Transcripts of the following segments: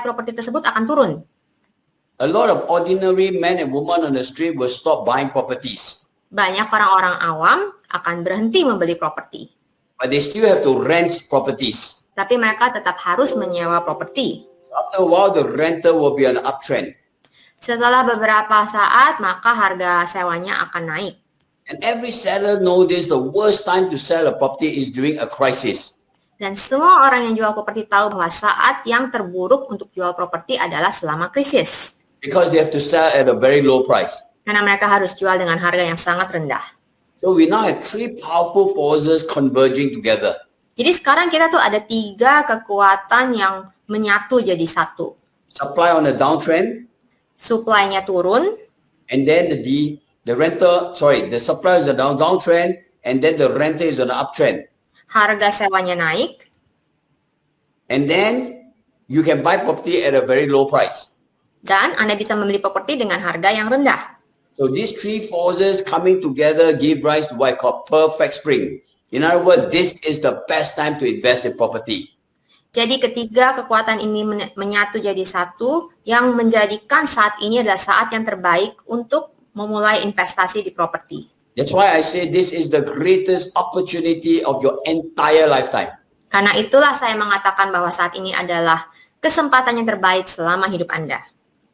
properti tersebut akan turun. A lot of ordinary men and women on the street will stop buying properties. Banyak orang-orang awam akan berhenti membeli properti. But they still have to rent properties. Tapi mereka tetap harus menyewa properti. After a while, the rental will be an uptrend. Setelah beberapa saat, maka harga sewanya akan naik. And every seller knows this, the worst time to sell a property is during a crisis. Dan semua orang yang jual properti tahu bahwa saat yang terburuk untuk jual properti adalah selama krisis. Because they have to sell at a very low price. Karena mereka harus jual dengan harga yang sangat rendah. So we now have three powerful forces converging together. Jadi sekarang kita tuh ada 3 kekuatan yang menyatu jadi satu. Supply on a downtrend, Supply-nya turun, and then the supply is a downtrend, and then the rental is on an uptrend. harga sewanya naik, And then you can buy property at a very low price. dan Anda bisa membeli properti dengan harga yang rendah. So these three forces coming together give rise to what I call perfect spring. In other words, this is the best time to invest in property. Jadi ketiga kekuatan ini menyatu jadi satu yang menjadikan saat ini adalah saat yang terbaik untuk memulai investasi di properti. That's why I say this is the greatest opportunity of your entire lifetime. Karena itulah saya mengatakan bahwa saat ini adalah kesempatan yang terbaik selama hidup Anda.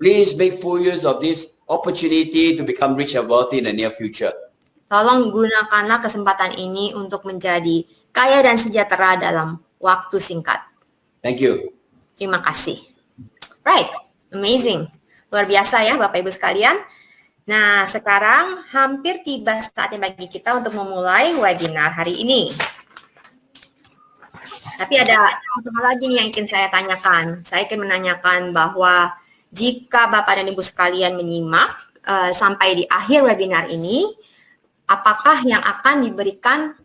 Please make full use of this opportunity to become rich and wealthy in the near future. Tolong gunakanlah kesempatan ini untuk menjadi kaya dan sejahtera dalam waktu singkat. Thank you. Terima kasih. Right, amazing. Luar biasa ya Bapak Ibu sekalian. Nah, sekarang hampir tiba saatnya bagi kita untuk memulai webinar hari ini. Tapi ada satu hal lagi nih yang ingin saya tanyakan. Saya ingin menanyakan bahwa jika Bapak dan Ibu sekalian menyimak sampai di akhir webinar ini, apakah yang akan diberikan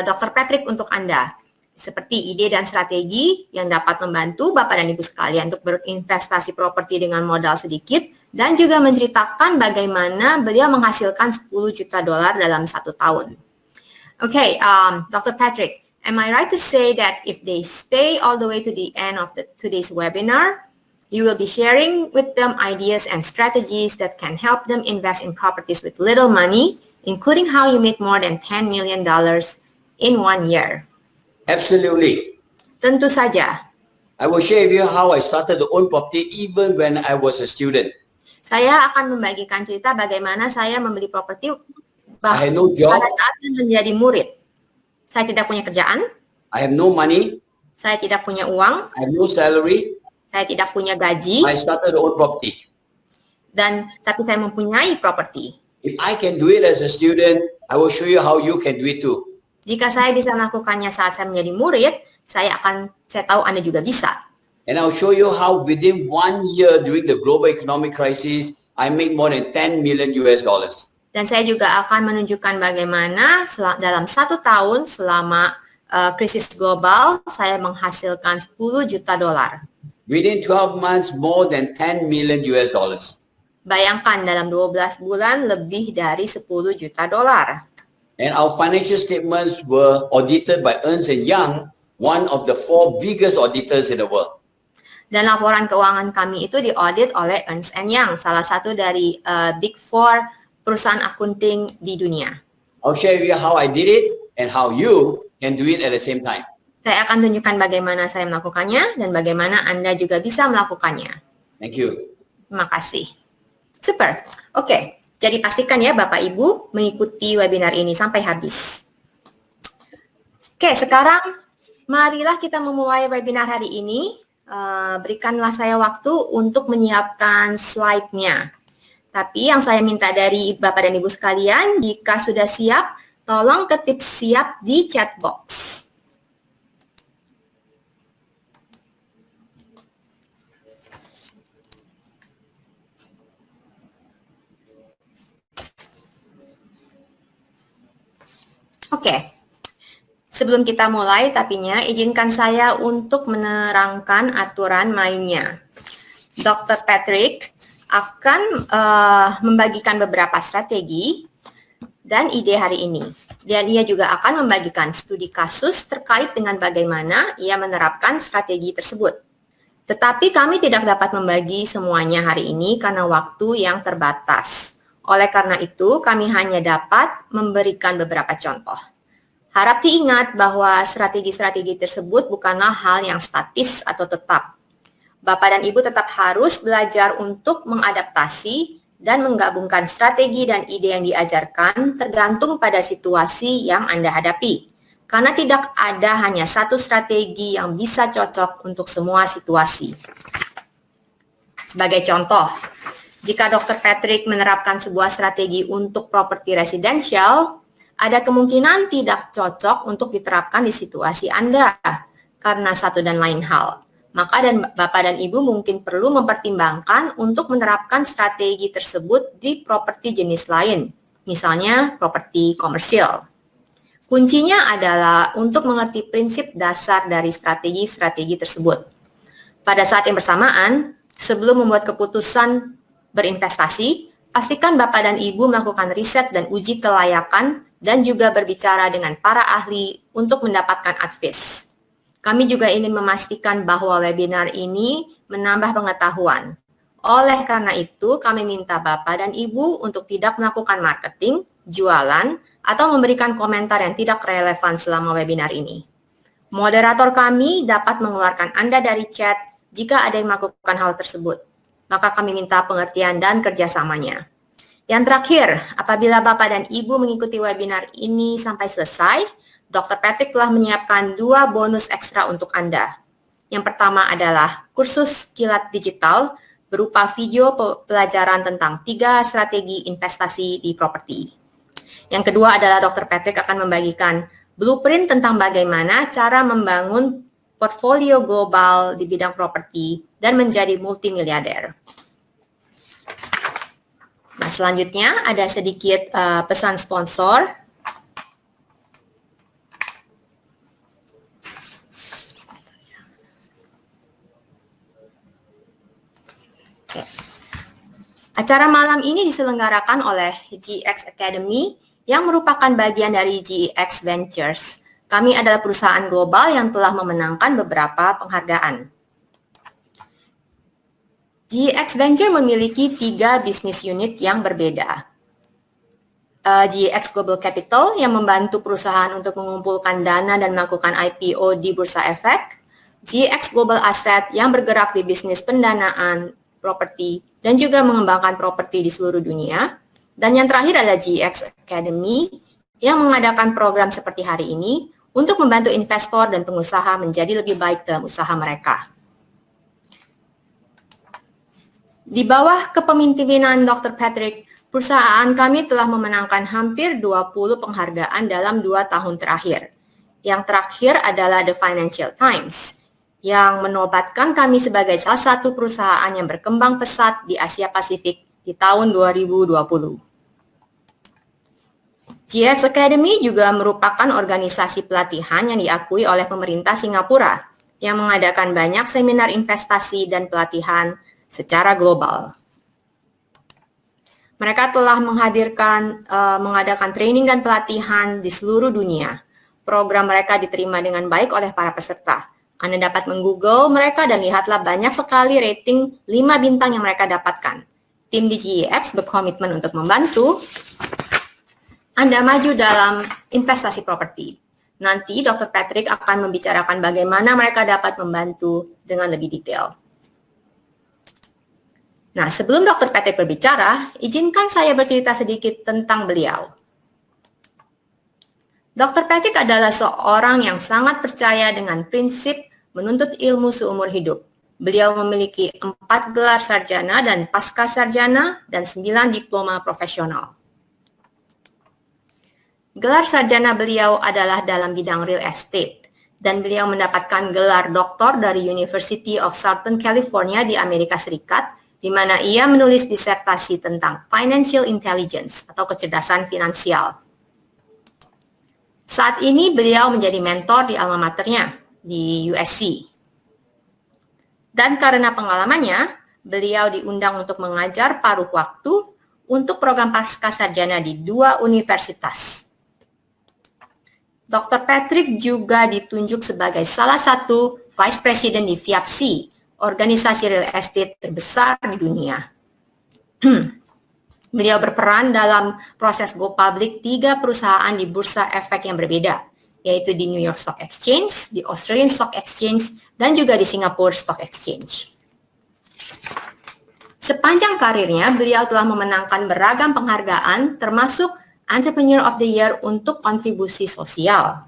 Dr. Patrick untuk Anda? Seperti ide dan strategi yang dapat membantu Bapak dan Ibu sekalian untuk berinvestasi properti dengan modal sedikit, dan juga menceritakan bagaimana beliau menghasilkan $10 juta dalam 1 tahun. Okay, Dr. Patrick, am I right to say that if they stay all the way to the end of today's webinar, you will be sharing with them ideas and strategies that can help them invest in properties with little money, including how you made more than $10 million in 1 year? Absolutely. Tentu saja. I will share with you how I started to own property even when I was a student. Saya akan membagikan cerita bagaimana saya membeli properti I had no job. pada saat menjadi murid. Saya tidak punya kerjaan, I have no money. saya tidak punya uang, I have no salary. saya tidak punya gaji, I started to own property. tapi saya mempunyai properti. If I can do it as a student, I will show you how you can do it too. Jika saya bisa melakukannya saat saya menjadi murid, saya tahu Anda juga bisa. And I'll show you how within 1 year during the global economic crisis, I made more than 10 million US dollars. Dan saya juga akan menunjukkan bagaimana dalam 1 tahun selama krisis global, saya menghasilkan $10 juta. Within 12 months, more than 10 million US dollars. Bayangkan dalam 12 bulan lebih dari $10 juta. And our financial statements were audited by Ernst & Young, one of the 4 biggest auditors in the world. Dan laporan keuangan kami itu diaudit oleh Ernst & Young, salah satu dari Big Four perusahaan akunting di dunia. I'll share with you how I did it and how you can do it at the same time. Saya akan tunjukkan bagaimana saya melakukannya dan bagaimana Anda juga bisa melakukannya. Thank you. Terima kasih. Super. Oke, jadi pastikan ya Bapak Ibu mengikuti webinar ini sampai habis. Oke, sekarang marilah kita memulai webinar hari ini. Berikanlah saya waktu untuk menyiapkan slide-nya. Tapi yang saya minta dari Bapak dan Ibu sekalian, jika sudah siap, tolong ketik siap di chat box. Oke. Sebelum kita mulai, tapinya izinkan saya untuk menerangkan aturan mainnya. Dr. Patrick akan membagikan beberapa strategi dan ide hari ini. Dan ia juga akan membagikan studi kasus terkait dengan bagaimana ia menerapkan strategi tersebut. Tetapi kami tidak dapat membagi semuanya hari ini karena waktu yang terbatas. Oleh karena itu, kami hanya dapat memberikan beberapa contoh. Harap diingat bahwa strategi-strategi tersebut bukanlah hal yang statis atau tetap. Bapak dan Ibu tetap harus belajar untuk mengadaptasi dan menggabungkan strategi dan ide yang diajarkan tergantung pada situasi yang Anda hadapi. Karena tidak ada hanya satu strategi yang bisa cocok untuk semua situasi. Sebagai contoh, jika Dr. Patrick menerapkan sebuah strategi untuk properti residensial, ada kemungkinan tidak cocok untuk diterapkan di situasi Anda karena satu dan lain hal. Maka Bapak dan Ibu mungkin perlu mempertimbangkan untuk menerapkan strategi tersebut di properti jenis lain, misalnya properti komersial. Kuncinya adalah untuk mengerti prinsip dasar dari strategi-strategi tersebut. Pada saat yang bersamaan, sebelum membuat keputusan berinvestasi, pastikan Bapak dan Ibu melakukan riset dan uji kelayakan dan juga berbicara dengan para ahli untuk mendapatkan advice. Kami juga ingin memastikan bahwa webinar ini menambah pengetahuan. Oleh karena itu, kami minta Bapak dan Ibu untuk tidak melakukan marketing, jualan, atau memberikan komentar yang tidak relevan selama webinar ini. Moderator kami dapat mengeluarkan Anda dari chat jika ada yang melakukan hal tersebut. Maka kami minta pengertian dan kerjasamanya. Yang terakhir, apabila Bapak dan Ibu mengikuti webinar ini sampai selesai, Dr. Patrick telah menyiapkan 2 bonus ekstra untuk Anda. Yang pertama adalah kursus kilat digital berupa video pelajaran tentang 3 strategi investasi di properti. Yang kedua adalah Dr. Patrick akan membagikan blueprint tentang bagaimana cara membangun portfolio global di bidang properti dan menjadi multimiliarder. Nah, selanjutnya ada sedikit pesan sponsor. Oke. Acara malam ini diselenggarakan oleh GX Academy yang merupakan bagian dari GX Ventures. Kami adalah perusahaan global yang telah memenangkan beberapa penghargaan. GX Venture memiliki 3 bisnis unit yang berbeda. GX Global Capital yang membantu perusahaan untuk mengumpulkan dana dan melakukan IPO di Bursa Efek. GX Global Asset yang bergerak di bisnis pendanaan, properti, dan juga mengembangkan properti di seluruh dunia. Dan yang terakhir adalah GX Academy yang mengadakan program seperti hari ini untuk membantu investor dan pengusaha menjadi lebih baik dalam usaha mereka. Di bawah kepemimpinan Dr. Patrick, perusahaan kami telah memenangkan hampir 20 penghargaan dalam 2 tahun terakhir. Yang terakhir adalah The Financial Times, yang menobatkan kami sebagai salah satu perusahaan yang berkembang pesat di Asia Pasifik di tahun 2020. GX Academy juga merupakan organisasi pelatihan yang diakui oleh pemerintah Singapura yang mengadakan banyak seminar investasi dan pelatihan secara global. Mereka telah mengadakan training dan pelatihan di seluruh dunia. Program mereka diterima dengan baik oleh para peserta. Anda dapat menggoogle mereka dan lihatlah banyak sekali rating 5 bintang yang mereka dapatkan. Tim di GX berkomitmen untuk membantu Anda maju dalam investasi properti. Nanti Dr. Patrick akan membicarakan bagaimana mereka dapat membantu dengan lebih detail. Nah, sebelum Dr. Patrick berbicara, izinkan saya bercerita sedikit tentang beliau. Dr. Patrick adalah seorang yang sangat percaya dengan prinsip menuntut ilmu seumur hidup. Beliau memiliki 4 gelar sarjana dan pasca sarjana dan 9 diploma profesional. Gelar sarjana beliau adalah dalam bidang real estate, dan beliau mendapatkan gelar doktor dari University of Southern California di Amerika Serikat, di mana ia menulis disertasi tentang financial intelligence atau kecerdasan finansial. Saat ini beliau menjadi mentor di alma maternya di USC. Dan karena pengalamannya, beliau diundang untuk mengajar paruh waktu untuk program pasca sarjana di 2 universitas. Dr. Patrick juga ditunjuk sebagai salah satu Vice President di FIAPSI organisasi real estate terbesar di dunia. Beliau berperan dalam proses go public 3 perusahaan di bursa efek yang berbeda, yaitu di New York Stock Exchange, di Australian Stock Exchange, dan juga di Singapore Stock Exchange. Sepanjang karirnya, beliau telah memenangkan beragam penghargaan, termasuk Entrepreneur of the Year untuk kontribusi sosial.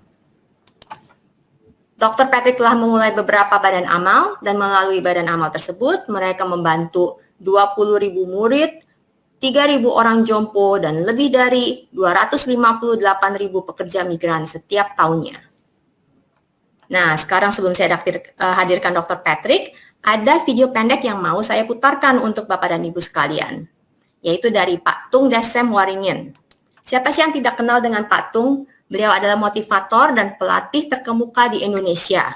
Dr. Patrick telah memulai beberapa badan amal, dan melalui badan amal tersebut, mereka membantu 20.000 murid, 3.000 orang jompo, dan lebih dari 258.000 pekerja migran setiap tahunnya. Nah, sekarang sebelum saya hadirkan Dr. Patrick, ada video pendek yang mau saya putarkan untuk Bapak dan Ibu sekalian, yaitu dari Pak Tung Desem Waringin. Siapa sih yang tidak kenal dengan Pak Tung? Beliau adalah motivator dan pelatih terkemuka di Indonesia.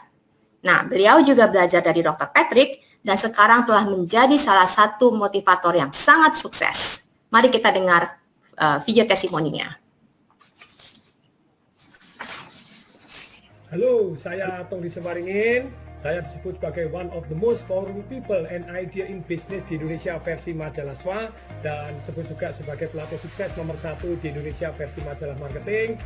Nah, beliau juga belajar dari Dr. Patrick, dan sekarang telah menjadi salah satu motivator yang sangat sukses. Mari kita dengar video testimoninya. Halo, saya Tung Desem Waringin. Saya disebut sebagai one of the most powerful people and idea in business di Indonesia versi majalah SWA, dan disebut juga sebagai pelatih sukses nomor 1 di Indonesia versi majalah marketing.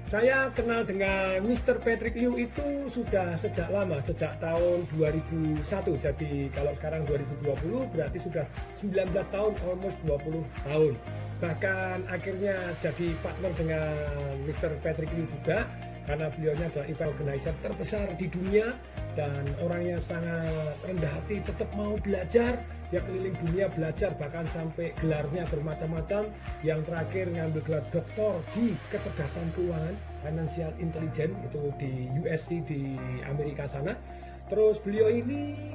Saya kenal dengan Mr. Patrick Liu itu sudah sejak lama, sejak tahun 2001. Jadi kalau sekarang 2020 berarti sudah 19 tahun, almost 20 tahun. Bahkan akhirnya jadi partner dengan Mr. Patrick Liu juga, karena beliaunya adalah event organizer terbesar di dunia dan orangnya sangat rendah hati, tetap mau belajar. Dia keliling dunia belajar, bahkan sampai gelarnya bermacam-macam. Yang terakhir ngambil gelar doktor di kecerdasan keuangan, financial intelligence, itu di USC di Amerika sana. Terus beliau ini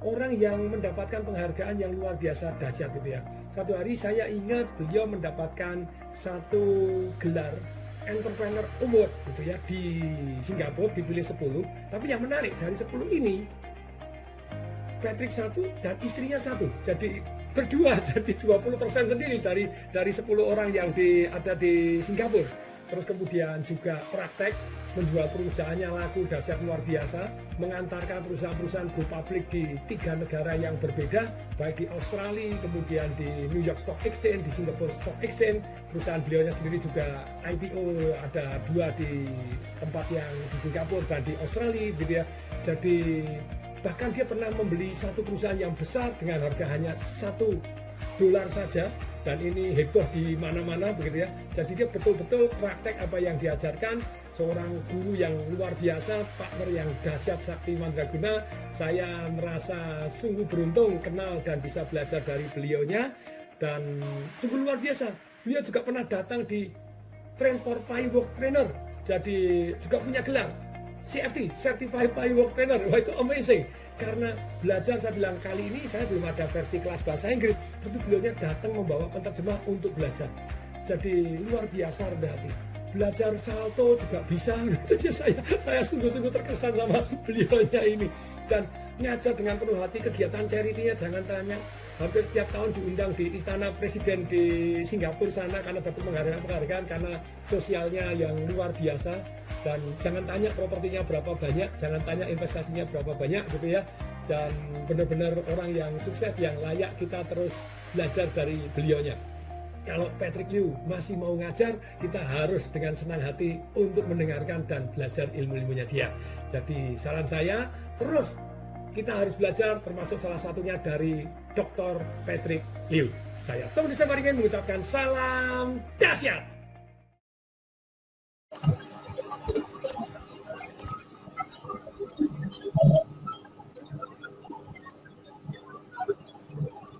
orang yang mendapatkan penghargaan yang luar biasa dahsyat gitu ya. Satu hari saya ingat beliau mendapatkan satu gelar Entrepreneur Award gitu ya di Singapura, dipilih 10. Tapi yang menarik dari 10 ini Patrick 1 dan istrinya 1. Jadi berdua, jadi 20% sendiri dari 10 orang yang ada di Singapura. Terus kemudian juga praktek menjual perusahaannya laku dahsyat luar biasa, mengantarkan perusahaan-perusahaan go public di 3 negara yang berbeda, baik di Australia, kemudian di New York Stock Exchange, di Singapore Stock Exchange. Perusahaan beliaunya sendiri juga IPO, ada 2 di tempat yang di Singapura dan di Australia gitu ya. Jadi bahkan dia pernah membeli satu perusahaan yang besar dengan harga hanya $1 saja, dan ini heboh di mana-mana begitu ya. Jadi dia betul-betul praktek apa yang diajarkan. Seorang guru yang luar biasa, partner yang dahsyat, sakti mandraguna. Saya merasa sungguh beruntung kenal dan bisa belajar dari beliaunya, dan sungguh luar biasa. Beliau juga pernah datang di Train for Firework Trainer, jadi juga punya gelar CFT, Certified Firework Trainer. Wah, itu amazing. Karena belajar, saya bilang kali ini saya belum ada versi kelas bahasa Inggris, tapi beliaunya datang membawa penerjemah untuk belajar. Jadi luar biasa rendah hati. Belajar salto juga bisa. Jadi saya sungguh-sungguh terkesan sama beliaunya ini. Dan ngajar dengan penuh hati, kegiatan charity-nya jangan tanya. Hampir setiap tahun diundang di Istana Presiden di Singapura sana karena dapat penghargaan karena sosialnya yang luar biasa. Dan jangan tanya propertinya berapa banyak, jangan tanya investasinya berapa banyak gitu ya. Dan benar-benar orang yang sukses, yang layak kita terus belajar dari beliaunya. Kalau Patrick Liu masih mau ngajar, kita harus dengan senang hati untuk mendengarkan dan belajar ilmu-ilmunya dia. Jadi saran saya, terus kita harus belajar, termasuk salah satunya dari Dr. Patrick Liu. Saya Tung Desem Waringin mengucapkan salam dahsyat.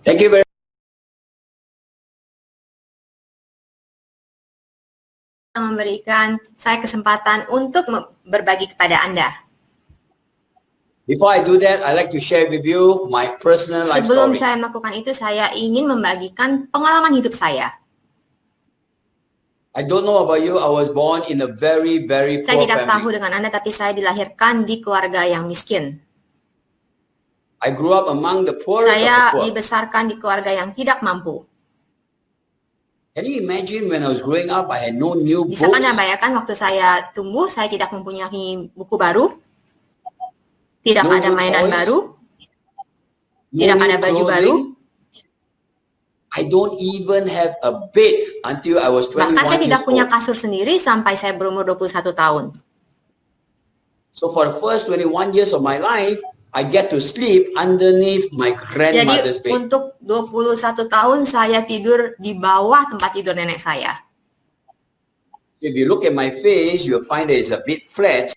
Thank you very memberikan saya kesempatan untuk berbagi kepada Anda. Before I do that, I'd like to share with you my personal life Sebelum story. saya melakukan itu, saya ingin membagikan pengalaman hidup saya. I don't know about you, I was born in a very, very Saya poor tidak tahu family. dengan Anda, tapi saya dilahirkan di keluarga yang miskin. I grew up among the poorest of Saya the poor. dibesarkan di keluarga yang tidak mampu. Can you imagine when I was growing up, I had no new books. Bisakah Anda bayangkan waktu saya tumbuh, saya tidak mempunyai buku baru, tidak No ada good mainan toys. baru, Tidak no ada new baju baru. clothing. I don't even have a bed until I was 21 Bahkan saya tidak years punya old. kasur sendiri sampai saya berumur 21 tahun. So for the first 21 years of my life, I get to sleep underneath my grandmother's Jadi bed. untuk 21 tahun saya tidur di bawah tempat tidur nenek saya. If you look at my face, you'll find that it's a bit flat.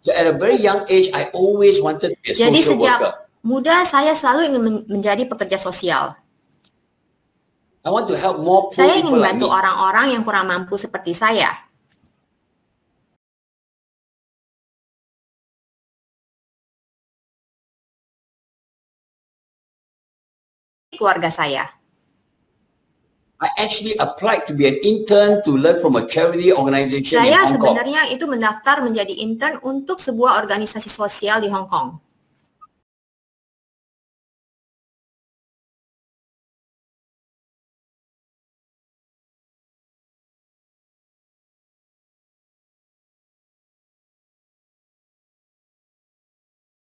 So at a very young age, I always wanted to be a Jadi social sejak worker. muda saya selalu ingin menjadi pekerja sosial. I want to help more poor Saya ingin people like me. membantu orang-orang yang kurang mampu seperti saya. Keluarga saya. I actually applied to be an intern to learn from a charity organization in Saya Hong Kong. sebenarnya itu mendaftar menjadi intern untuk sebuah organisasi sosial di Hong Kong.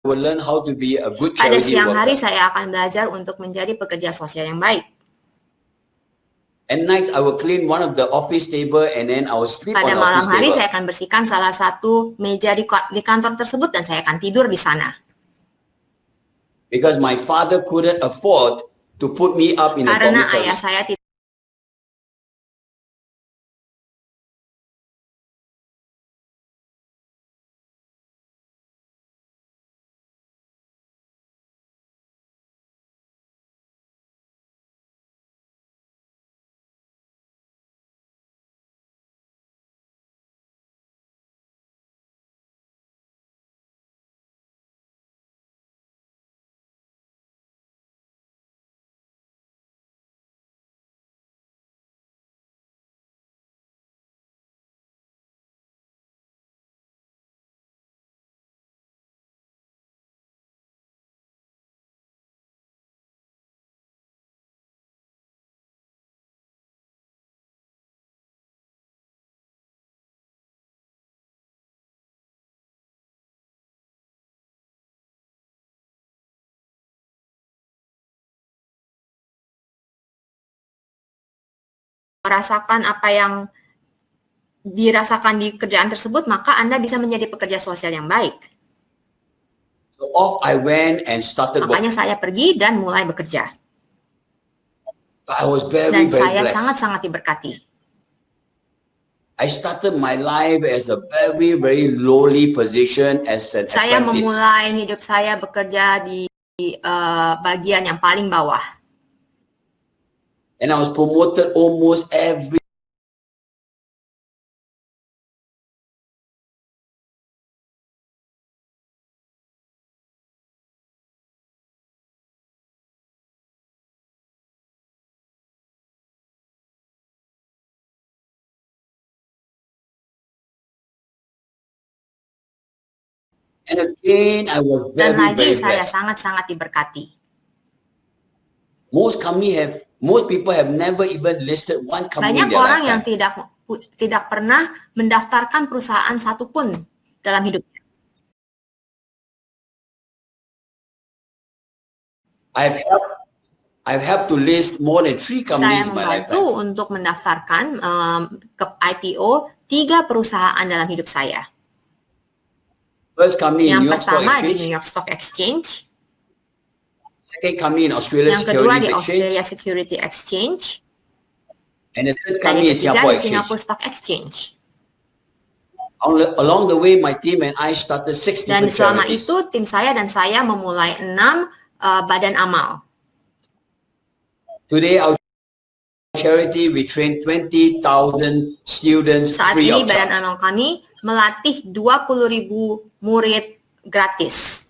I will learn how to be a good Pada charity siang hari worker. saya akan belajar untuk menjadi pekerja sosial yang baik. At night, I will clean one of the office table and then I will sleep on Pada the malam office hari table. saya akan bersihkan salah satu meja di kantor tersebut dan saya akan tidur di sana. Because my father couldn't afford to put me up in a Karena dormitory. ayah saya tidak merasakan apa yang dirasakan di kerjaan tersebut, maka Anda bisa menjadi pekerja sosial yang baik. So off I went and started working. Makanya saya pergi dan mulai bekerja. I was very, Dan very saya blessed. sangat-sangat diberkati. I started my life as a very, very lowly position as an Saya apprentice. memulai hidup saya bekerja di bagian yang paling bawah. And I was promoted almost every and again I was Dan very, lagi very saya blessed. sangat-sangat diberkati. Most people have never even listed one company Banyak in their orang yang lifetime. tidak pernah mendaftarkan perusahaan satupun dalam hidupnya. I've helped to list more than 3 Saya companies in my membantu lifetime. untuk mendaftarkan ke IPO 3 perusahaan dalam hidup saya. First company in Yang New York Stock pertama di New Exchange, York Stock Exchange, second company in Australia yang kedua di Securities Exchange, Australia Security Exchange, and the third dan company yang in ketiga Singapore di Exchange. Singapore Stock Exchange. Along the way, my team and I started 6 Dan different selama charities. itu tim saya dan saya memulai 6 badan amal. Today, our charity, we train 20,000 students Saat free ini of badan charge. amal kami melatih 20.000 murid gratis.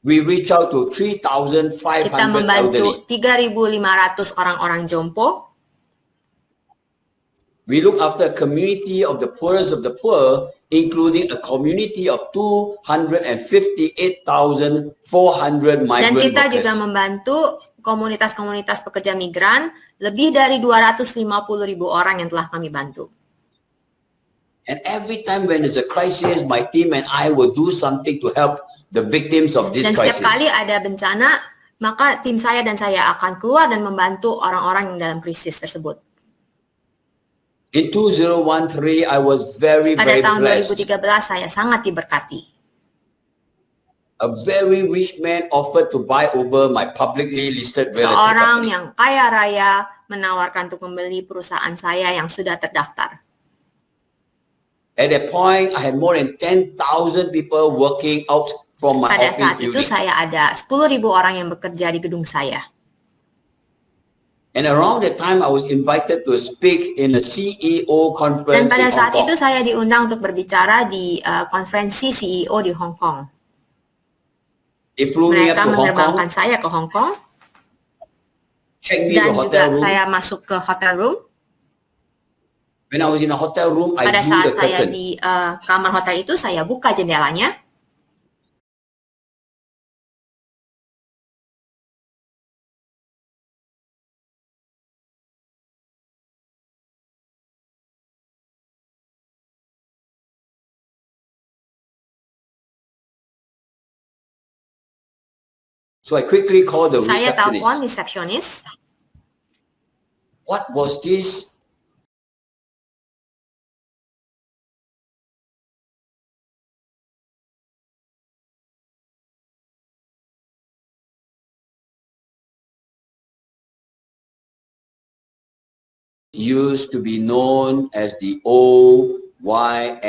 We reach out to 3,500 Kita elderly. membantu 3.500 orang-orang jompo. We look after a community of the poorest of the poor, including a community of 258,400 Dan migrant kita juga workers. membantu komunitas-komunitas pekerja migran, lebih dari 250.000 orang yang telah kami bantu. And every time when there's a crisis, my team and I will do something to help the victims of this Dan setiap crisis. kali ada bencana, maka tim saya dan saya akan keluar dan membantu orang-orang yang dalam krisis tersebut. In 2013, I was very, Pada very tahun blessed. 2013 saya sangat diberkati. A very rich man offered to buy over my publicly listed real estate Seorang company. yang kaya raya menawarkan untuk membeli perusahaan saya yang sudah terdaftar. At that point, I had more than 10,000 people working out from my Pada office saat itu building. saya ada 10.000 orang yang bekerja di gedung saya. And around that time, I was invited to speak in a CEO Dan conference pada in Hong saat Kong. itu saya diundang untuk berbicara di konferensi CEO di Hong Kong. They flew me up Mereka to Hong Kong, menerbangkan saya ke Hong Kong checked me dan to the juga hotel room. saya masuk ke hotel room. When I was in a hotel room, I Pada drew saat the saya curtain. di kamar hotel itu, saya buka jendelanya. So I quickly called the Saya telepon receptionist. resepsionis. What was this? Used to be known as the OYMCA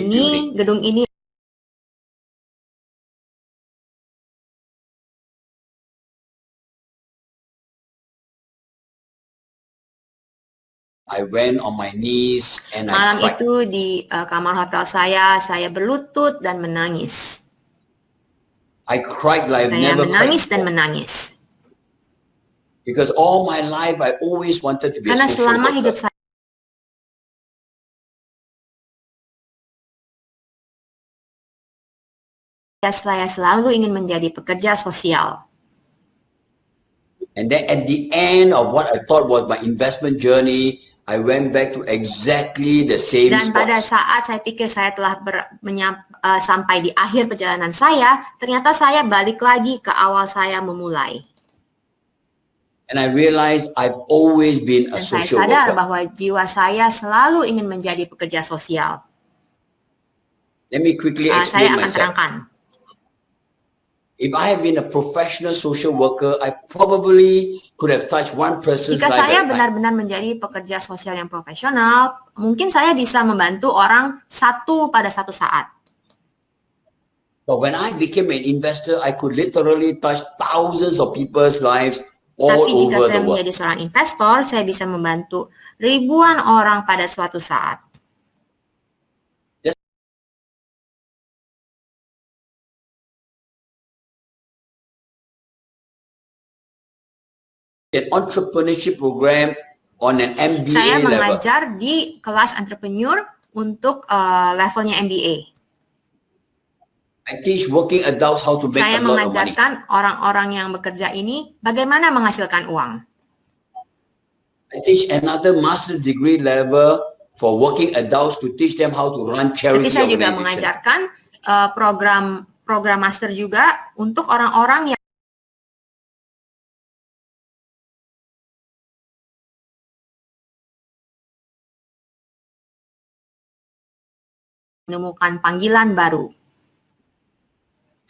building. Gedung ini I went on my knees and I malam cried. itu di kamar hotel saya berlutut dan menangis. I cried like I've Saya never cried menangis dan before. menangis. Because all my life I always wanted to be a Karena social selama hidup worker. saya selalu ingin menjadi pekerja sosial. And then at the end of what I thought was my investment journey, I went back to exactly the same Dan pada spots. saat saya pikir saya telah sampai di akhir perjalanan saya, ternyata saya balik lagi ke awal saya memulai. And I realized I've always been a Dan saya social sadar worker. bahwa jiwa saya selalu ingin menjadi pekerja sosial. Let me quickly Saya explain akan myself. terangkan. If I have been a professional social worker, I probably could have touched one person's Jika life saya at a time. benar-benar menjadi pekerja sosial yang profesional, mungkin saya bisa membantu orang satu pada satu saat. But when I became an investor, I could literally touch thousands of people's lives all Tapi jika over saya the world. menjadi seorang investor, saya bisa membantu ribuan orang pada suatu saat. An entrepreneurship program on an MBA Saya level. mengajar di kelas entrepreneur untuk levelnya MBA. I teach working adults how to make Saya a lot of money. mengajarkan orang-orang yang bekerja ini bagaimana menghasilkan uang. I teach another master's degree level for working adults to teach them how to run Tapi charity saya juga organization. mengajarkan program master juga untuk orang-orang yang menemukan panggilan baru.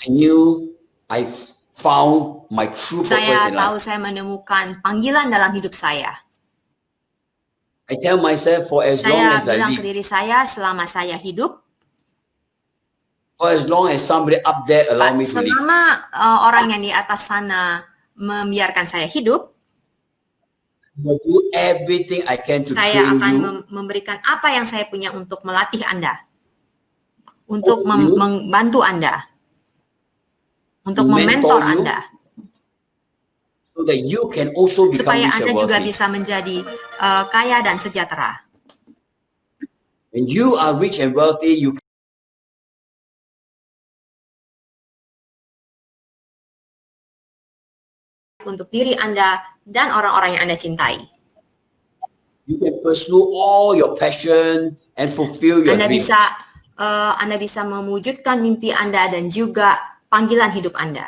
I knew I found my true purpose Saya in tahu life. saya menemukan panggilan dalam hidup saya. I tell myself for as long Saya as I bilang ke live, diri saya selama saya hidup, for as long as somebody up there allow me to live. selama orang yang di atas sana membiarkan saya hidup, I will do everything I can to saya train akan you, memberikan apa yang saya punya untuk melatih Anda, untuk you, membantu Anda, untuk to mentor mementor you, Anda, so so that you can also become supaya rich and Anda juga wealthy. bisa menjadi kaya dan sejahtera. When you are rich and wealthy, you Untuk diri Anda dan orang-orang yang Anda cintai. can pursue all your passion and fulfill your Anda dreams. bisa mewujudkan mimpi Anda dan juga panggilan hidup Anda.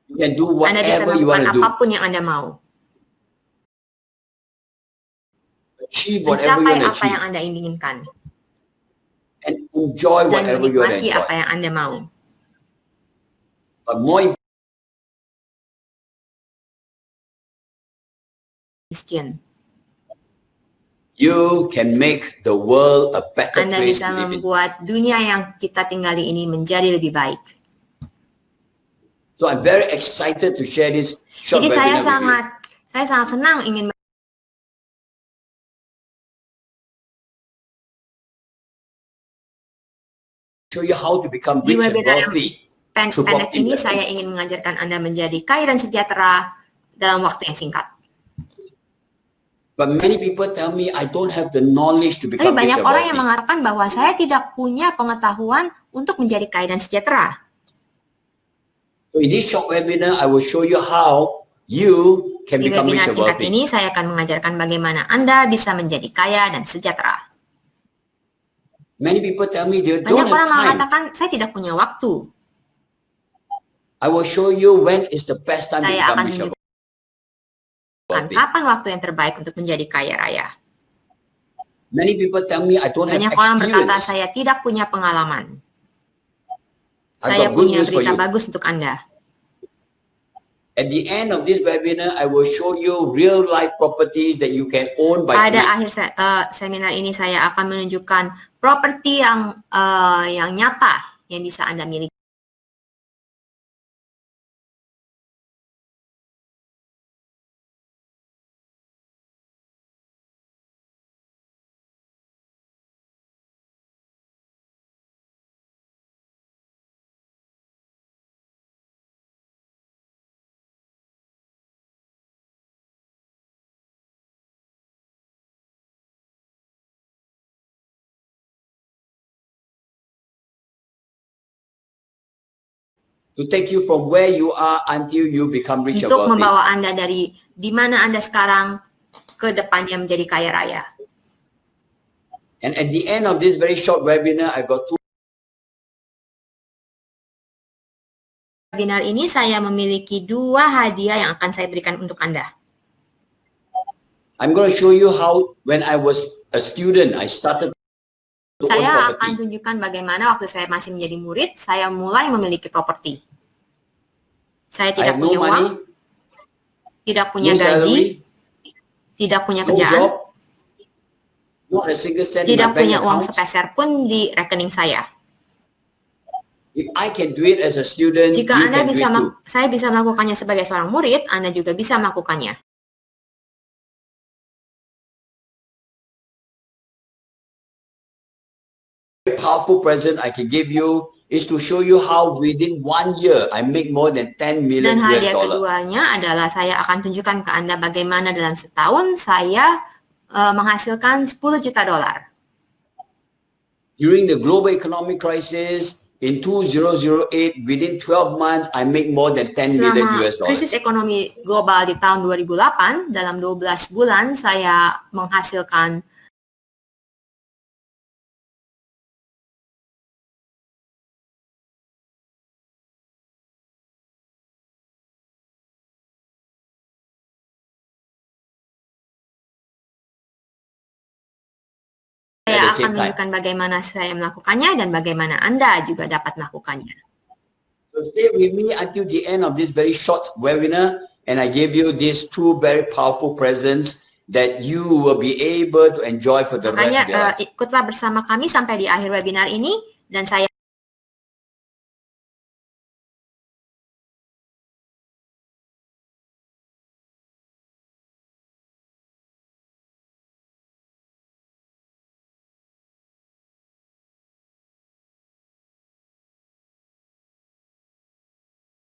You can do Anda bisa whatever you want melakukan to do. apapun yang Anda mau. Achieve whatever you Mencapai want to apa yang achieve. Anda inginkan. And enjoy Dan whatever you want to menikmati enjoy. apa yang Anda mau. But more Miskin. you can make the world a better Anda place bisa to live in. membuat dunia yang kita tinggali ini menjadi lebih baik. So I'm very excited to share this short Jadi saya webinar with you. sangat senang ingin Show you how to become di rich and webinar yang wealthy through pendek property ini investing. saya ingin mengajarkan Anda menjadi kaya dan sejahtera dalam waktu yang singkat. But many people tell me I don't have the knowledge to Tapi become rich banyak and orang yang wealthy. mengatakan bahwa saya tidak punya pengetahuan untuk menjadi kaya dan sejahtera. So in this short webinar, I will show you how you can Di become rich webinar and singkat wealthy. ini saya akan mengajarkan bagaimana Anda bisa menjadi kaya dan sejahtera. Many people tell me they don't Banyak have orang time. mengatakan saya tidak punya waktu. I will show you when is the best time to Saya become akan rich and menunjukkan wealthy. kapan waktu yang terbaik untuk menjadi kaya raya. Many people tell me I don't have Banyak orang berkata experience. saya tidak punya pengalaman. I've Saya got good punya news for berita you. bagus untuk Anda. At the end of this webinar, I will show you real life properties that you can own by Pada tonight. akhir seminar ini saya akan menunjukkan properti yang nyata yang bisa Anda miliki. To take you from where you are until you become rich and Untuk wealthy. membawa Anda dari di mana Anda sekarang ke depannya menjadi kaya raya. And at the end of this very short webinar, I got two Webinar ini saya memiliki 2 hadiah yang akan saya berikan untuk Anda. I'm going to show you how when I was a student, I started to own Saya akan property. tunjukkan bagaimana waktu saya masih menjadi murid, saya mulai memiliki properti. Saya I tidak have no punya uang, money, tidak punya no gaji, salary, tidak punya no kerjaan, job, not a single cent in my tidak bank punya uang account. sepeser pun di rekening saya. If I can do it as a student, Jika you Anda can do it too. saya bisa melakukannya sebagai seorang murid, Anda juga bisa melakukannya. Powerful present I can give you is to show you how within 1 year I make more than 10 million Dan US hadiah dollar. keduanya adalah saya akan tunjukkan ke Anda bagaimana dalam setahun saya menghasilkan 10 juta dolar. During the global economic crisis in 2008, within 12 months I make more than 10 million Selama US dollars. krisis ekonomi global di tahun 2008, dalam 12 bulan saya menghasilkan saya At the akan same time. menunjukkan bagaimana saya melakukannya dan bagaimana Anda juga dapat melakukannya. So stay with me until the end of this very short webinar, and I give you these 2 very powerful presents that you will be able to enjoy for the rest Makanya of your life. ikutlah bersama kami sampai di akhir webinar ini dan saya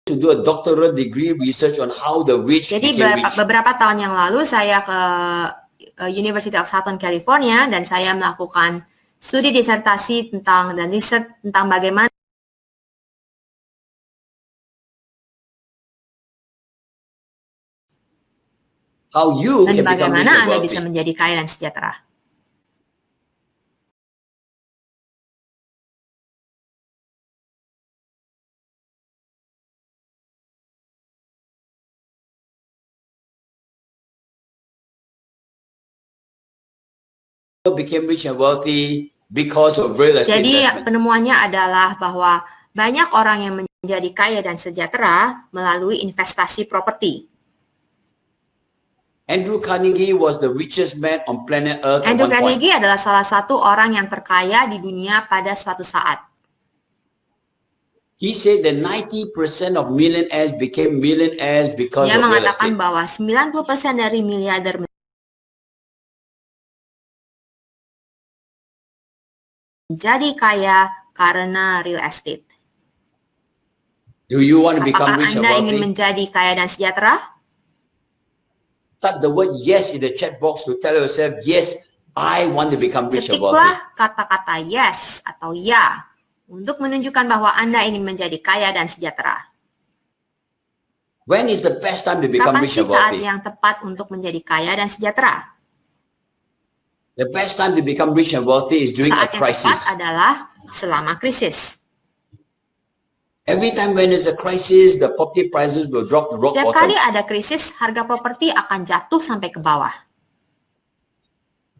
To do a doctoral degree research on how the rich Jadi became rich. beberapa tahun yang lalu saya ke University of Southern California dan saya melakukan studi disertasi tentang dan riset tentang bagaimana How you dan can become rich bagaimana and Anda wealthy. bisa menjadi kaya dan sejahtera. Became rich and wealthy because of real estate Jadi investment. penemuannya adalah bahwa banyak orang yang menjadi kaya dan sejahtera melalui investasi properti. Andrew Carnegie was the richest man on planet Earth at Andrew one point. Carnegie adalah salah satu orang yang terkaya di dunia pada suatu saat. He said that 90% of millionaires became millionaires because Dia of real mengatakan estate. bahwa 90% dari miliarder menjadi kaya karena real estate. Do you want to become Apakah rich and Anda ingin wealthy? menjadi kaya dan sejahtera? Type the word yes in the chat box to tell yourself, yes, I want to become rich and wealthy. Ketiklah kata-kata yes atau ya untuk menunjukkan bahwa Anda ingin menjadi kaya dan sejahtera. When is the best time to become Kapan rich sih and saat wealthy? yang tepat untuk menjadi kaya dan sejahtera? The best time to become rich and wealthy is during a Saat yang tepat crisis. adalah selama krisis. Every time when there's a crisis, the property prices will drop to rock Setiap bottom. kali ada krisis, harga properti akan jatuh sampai ke bawah.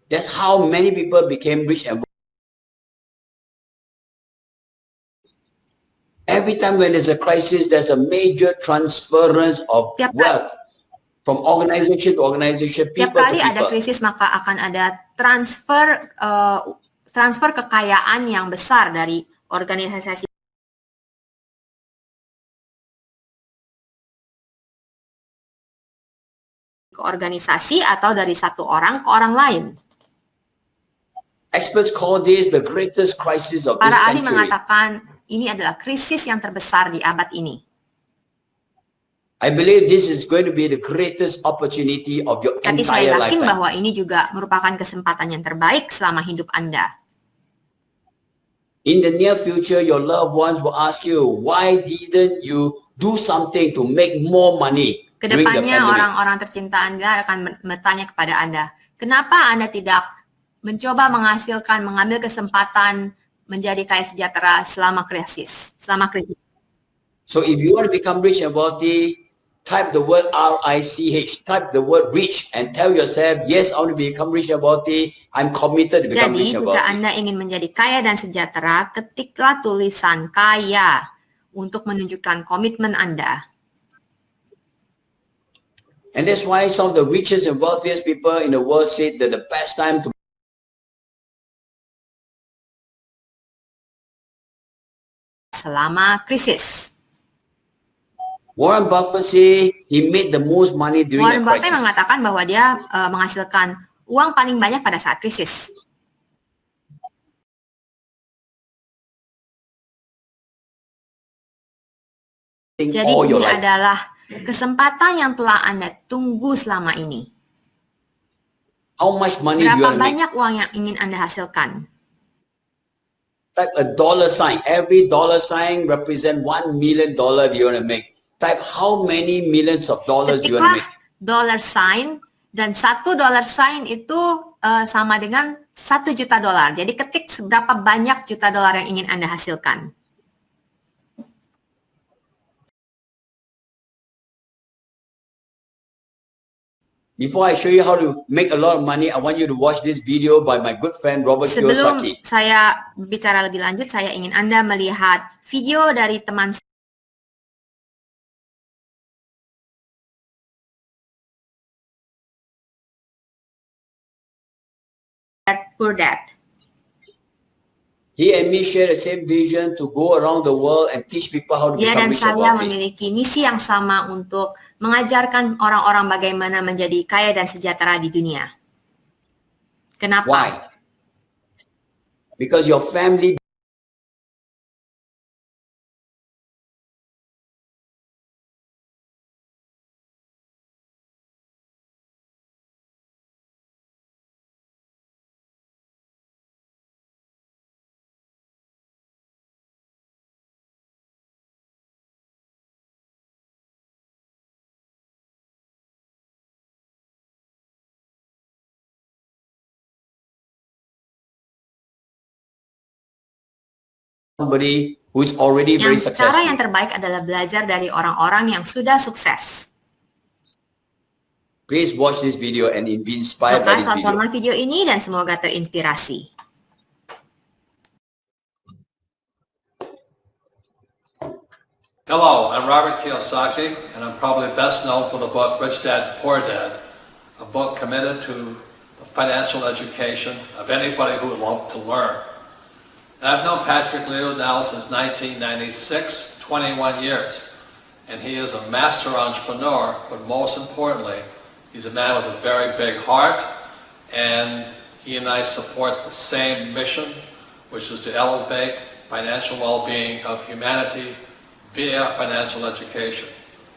That's how many people became rich and wealthy. Every time when there's a crisis, there's a major transference of Tiap kali- wealth from organization to organization, Setiap people to kali ada people. krisis, maka akan ada transfer kekayaan yang besar dari organisasi ke organisasi atau dari satu orang ke orang lain. Experts call this the greatest crisis of this Para ahli century. mengatakan ini adalah krisis yang terbesar di abad ini. I believe this is going to be the greatest opportunity of your Tapi saya entire yakin lifetime. bahwa ini juga merupakan kesempatan yang terbaik selama hidup Anda. In the near future, your loved ones will ask you, why didn't you do something to make more money during the Kedepannya pandemic? orang-orang tercinta Anda akan bertanya kepada Anda, kenapa Anda tidak mencoba mengambil kesempatan menjadi kaya sejahtera selama krisis? So if you want to become rich and wealthy, type the word R-I-C-H, type the word rich and tell yourself, yes, I want to become rich and wealthy. I'm committed to become Jadi, rich and jika wealthy. Anda ingin menjadi kaya dan sejahtera, ketiklah tulisan kaya untuk menunjukkan komitmen Anda. And that's why some of the richest and wealthiest people in the world said that the best time to Selama krisis. Warren Buffett say he made the most money during Warren a Buffett crisis. mengatakan bahwa dia menghasilkan uang paling banyak pada saat krisis. Jadi All your ini life. adalah kesempatan yang telah Anda tunggu selama ini. How much money do you Berapa want to make? banyak uang yang ingin Anda hasilkan? Type a dollar sign. Every dollar sign represent $1 million you want to make. Type how many millions of dollars you want to Ketiklah make. dollar sign dan $1 itu sama dengan $1 juta. Jadi ketik seberapa banyak juta dolar yang ingin Anda hasilkan. Before I show you how to make a lot of money, I want you to watch this video by my good friend Robert Sebelum Kiyosaki. saya bicara lebih lanjut, saya ingin Anda melihat video dari teman saya, Poor Dad. He and me share the same vision to go around the world and teach people how to Dia become dan rich and saya wealthy. memiliki misi yang sama untuk mengajarkan orang-orang bagaimana menjadi kaya dan sejahtera di dunia. Kenapa? Why? Because your family somebody who is already very Yang cara yang successful. terbaik adalah belajar dari orang-orang yang sudah sukses. Please watch this video and be inspired by Maka this video. tontonlah video ini dan semoga terinspirasi. Hello, I'm Robert Kiyosaki, and I'm probably best known for the book Rich Dad, Poor Dad, a book committed to the financial education of anybody who would love to learn. And I've known Patrick Liu now since 1996, 21 years, and he is a master entrepreneur, but most importantly, he's a man with a very big heart, and he and I support the same mission, which is to elevate financial well-being of humanity via financial education.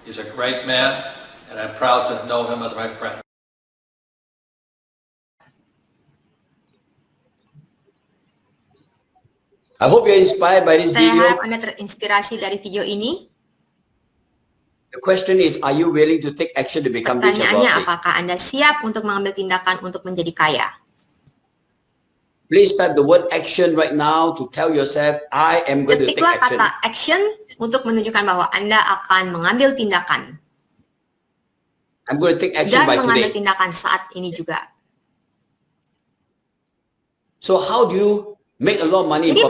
He's a great man, and I'm proud to know him as my friend. I hope you're inspired by this Saya video. harap Anda terinspirasi dari video ini. The question is, are you willing to take action to become rich and Pertanyaannya, wealthy? apakah Anda siap untuk mengambil tindakan untuk menjadi kaya? Please type the word action right now to tell yourself, I am going to take Ketiklah action. kata action untuk menunjukkan bahwa Anda akan mengambil tindakan. I'm going to take action Dan by mengambil today. tindakan saat ini juga. So how do you make a lot of money? Jadi,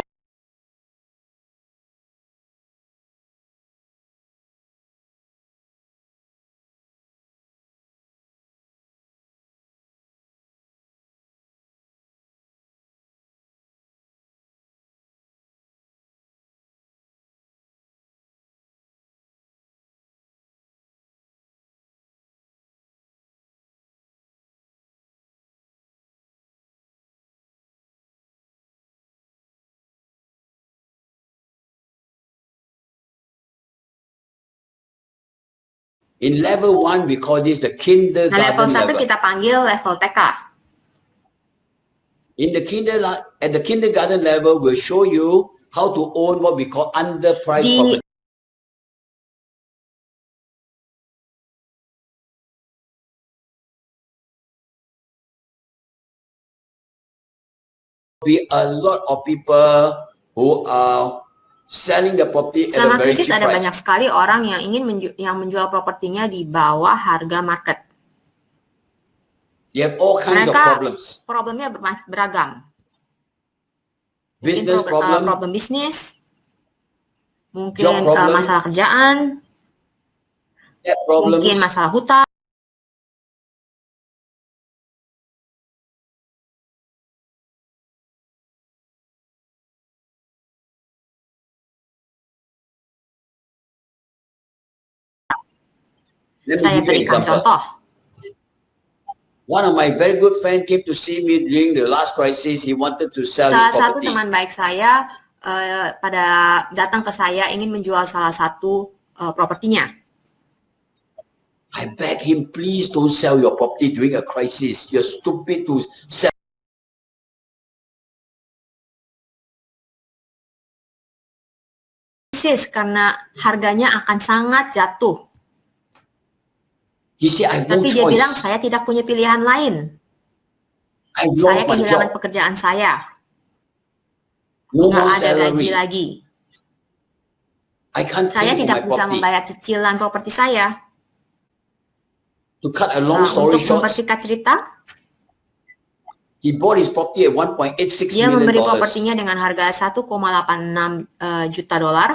In level 1, we call this the nah, kindergarten level 1 level. kita panggil level TK. At the kindergarten level, we'll show you how to own what we call underpriced Di property. Be a lot of people who are selling the property at a selama very krisis cheap ada price. banyak sekali orang yang ingin menjual propertinya di bawah harga market. You have all kinds of Mereka problems. problemnya beragam. Mungkin Business problem, problem bisnis, mungkin job problem, masalah kerjaan, debt problems, mungkin masalah hutang. Let me Saya give you an berikan example. contoh. One of my very good friends came to see me during the last crisis. He wanted to sell his Salah satu property. teman baik saya pada datang ke saya ingin menjual salah satu propertinya. I beg him, please don't sell your property during a crisis. You're stupid to sell. Krisis karena harganya akan sangat jatuh. He said, I have no Tapi dia bilang choice. saya tidak punya pilihan lain. I Saya lost my kehilangan job. pekerjaan saya. No Nggak more ada gaji salary. lagi. I can't Saya pay for tidak my bisa property. membayar cicilan properti saya. To cut a long story Untuk short, mempersingkat cerita, he bought his property at $1.86 dia million. memberi propertinya dengan harga 1,86 juta dolar.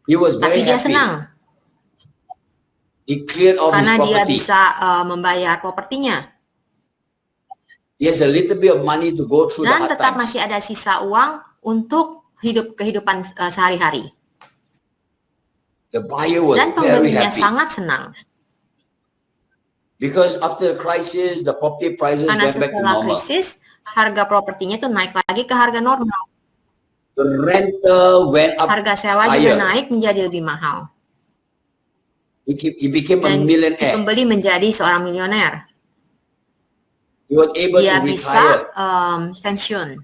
He was very Tapi dia happy. senang He cleared off his karena dia property. bisa membayar propertinya. He has a little bit of money to go through the Dan hard tetap times. masih ada sisa uang untuk kehidupan sehari-hari. The buyer was Dan very pembelinya happy sangat senang. because after the crisis, the property prices Karena went back to setelah normal. krisis, harga propertinya itu naik lagi ke harga normal. The rental went up Harga sewa juga higher. naik menjadi lebih mahal. He became a Dan si millionaire. pembeli menjadi seorang milioner. He was able Dia to bisa retire pensiun.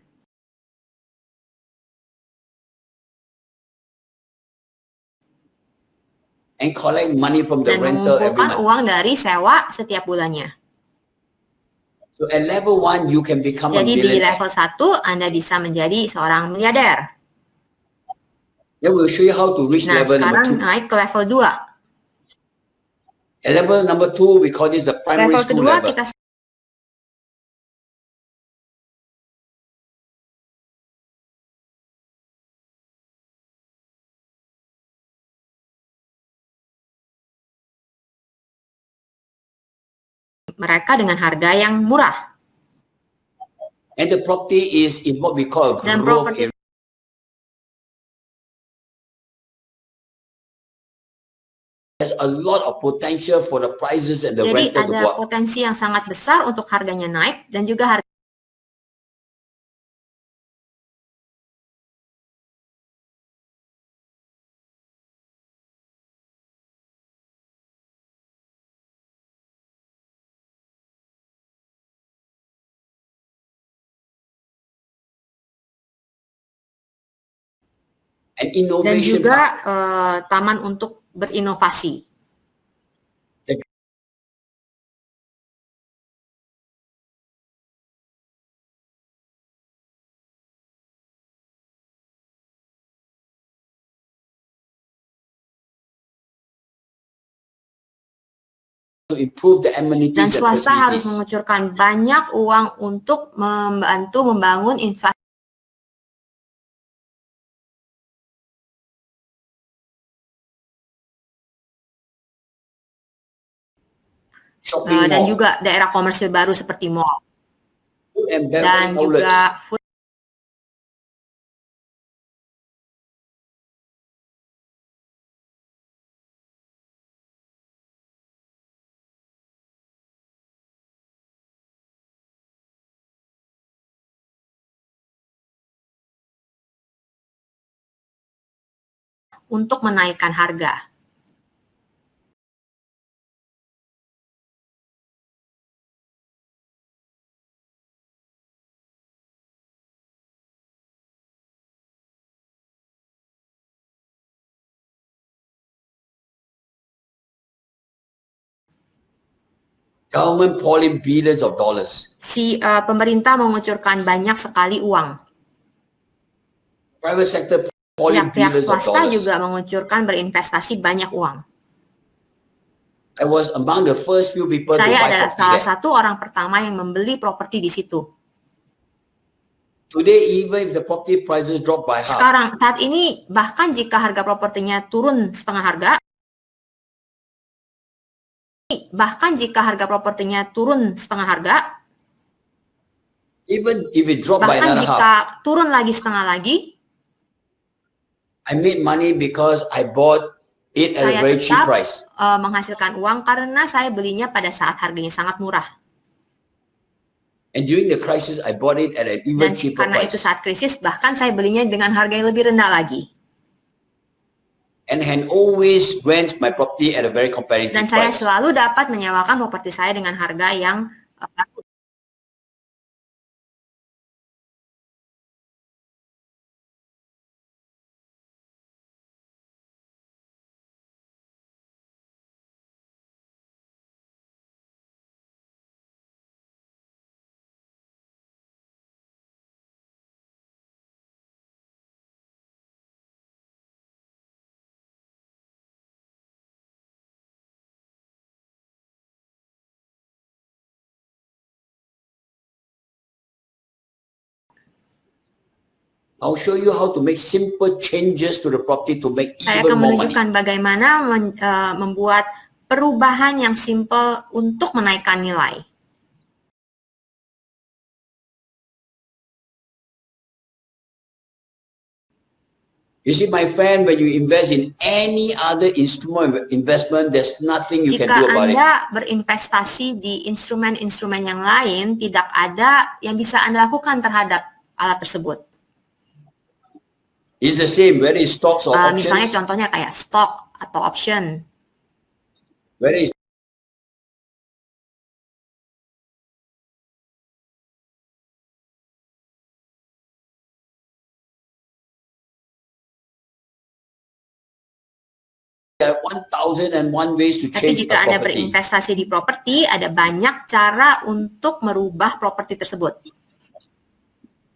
and collect money from the Dan rental every mengumpulkan month. uang dari sewa setiap bulannya. So at level 1, you can become a Jadi di millionaire. level 1 Anda bisa menjadi seorang miliarder. Then we'll show you how to reach Nah, level number sekarang 2. naik ke level 2. At level number 2, we call this the primary Level school kedua level. kita mereka dengan harga yang murah. And the property is in what we call a Dan growth properti area. There's a lot of potential for the prices and the Jadi rental to go ada up. potensi yang sangat besar untuk harganya naik dan juga harga And dan innovation juga park. taman untuk berinovasi. To improve the Dan amenities and swasta harus facilities. mengucurkan banyak uang untuk membantu membangun infrastruktur Shopping dan mall. juga daerah komersil baru seperti mall Food and dan beverage juga outlets. food untuk menaikkan harga. Government pouring billions of dollars. Pemerintah mengucurkan banyak sekali uang. Private sector pouring Pihak-pihak billions of swasta dollars. juga mengucurkan berinvestasi banyak uang. I was among the first few people to Saya buy adalah property salah there. satu orang pertama yang membeli properti di situ. Today, even if the property prices drop by half, Sekarang, saat ini, bahkan jika harga propertinya turun setengah harga, even if it dropped by bahkan another jika half, turun lagi setengah lagi, I made money because I bought it at a saya very cheap tetap price. menghasilkan uang karena saya belinya pada saat harganya sangat murah. And during the crisis, I bought it at an Dan even cheaper karena itu price. saat krisis, bahkan saya belinya dengan harga yang lebih rendah lagi. And always rent my property at a very competitive Dan saya price. selalu dapat menyewakan properti saya dengan harga yang bagus. I'll show you how to make simple changes to the property to make Saya even akan more money. menunjukkan bagaimana membuat perubahan yang simple untuk menaikkan nilai. You see, my friend, when you invest in any other instrument of investment, there's nothing you can Jika do about it. Anda berinvestasi di instrumen-instrumen yang lain, tidak ada yang bisa Anda lakukan terhadap alat tersebut. It's the same, whether it's stocks or Misalnya options, contohnya kayak stock atau option. whether it's are 1,001 ways to Tapi change jika a Anda property. berinvestasi di properti, ada banyak cara untuk merubah properti tersebut.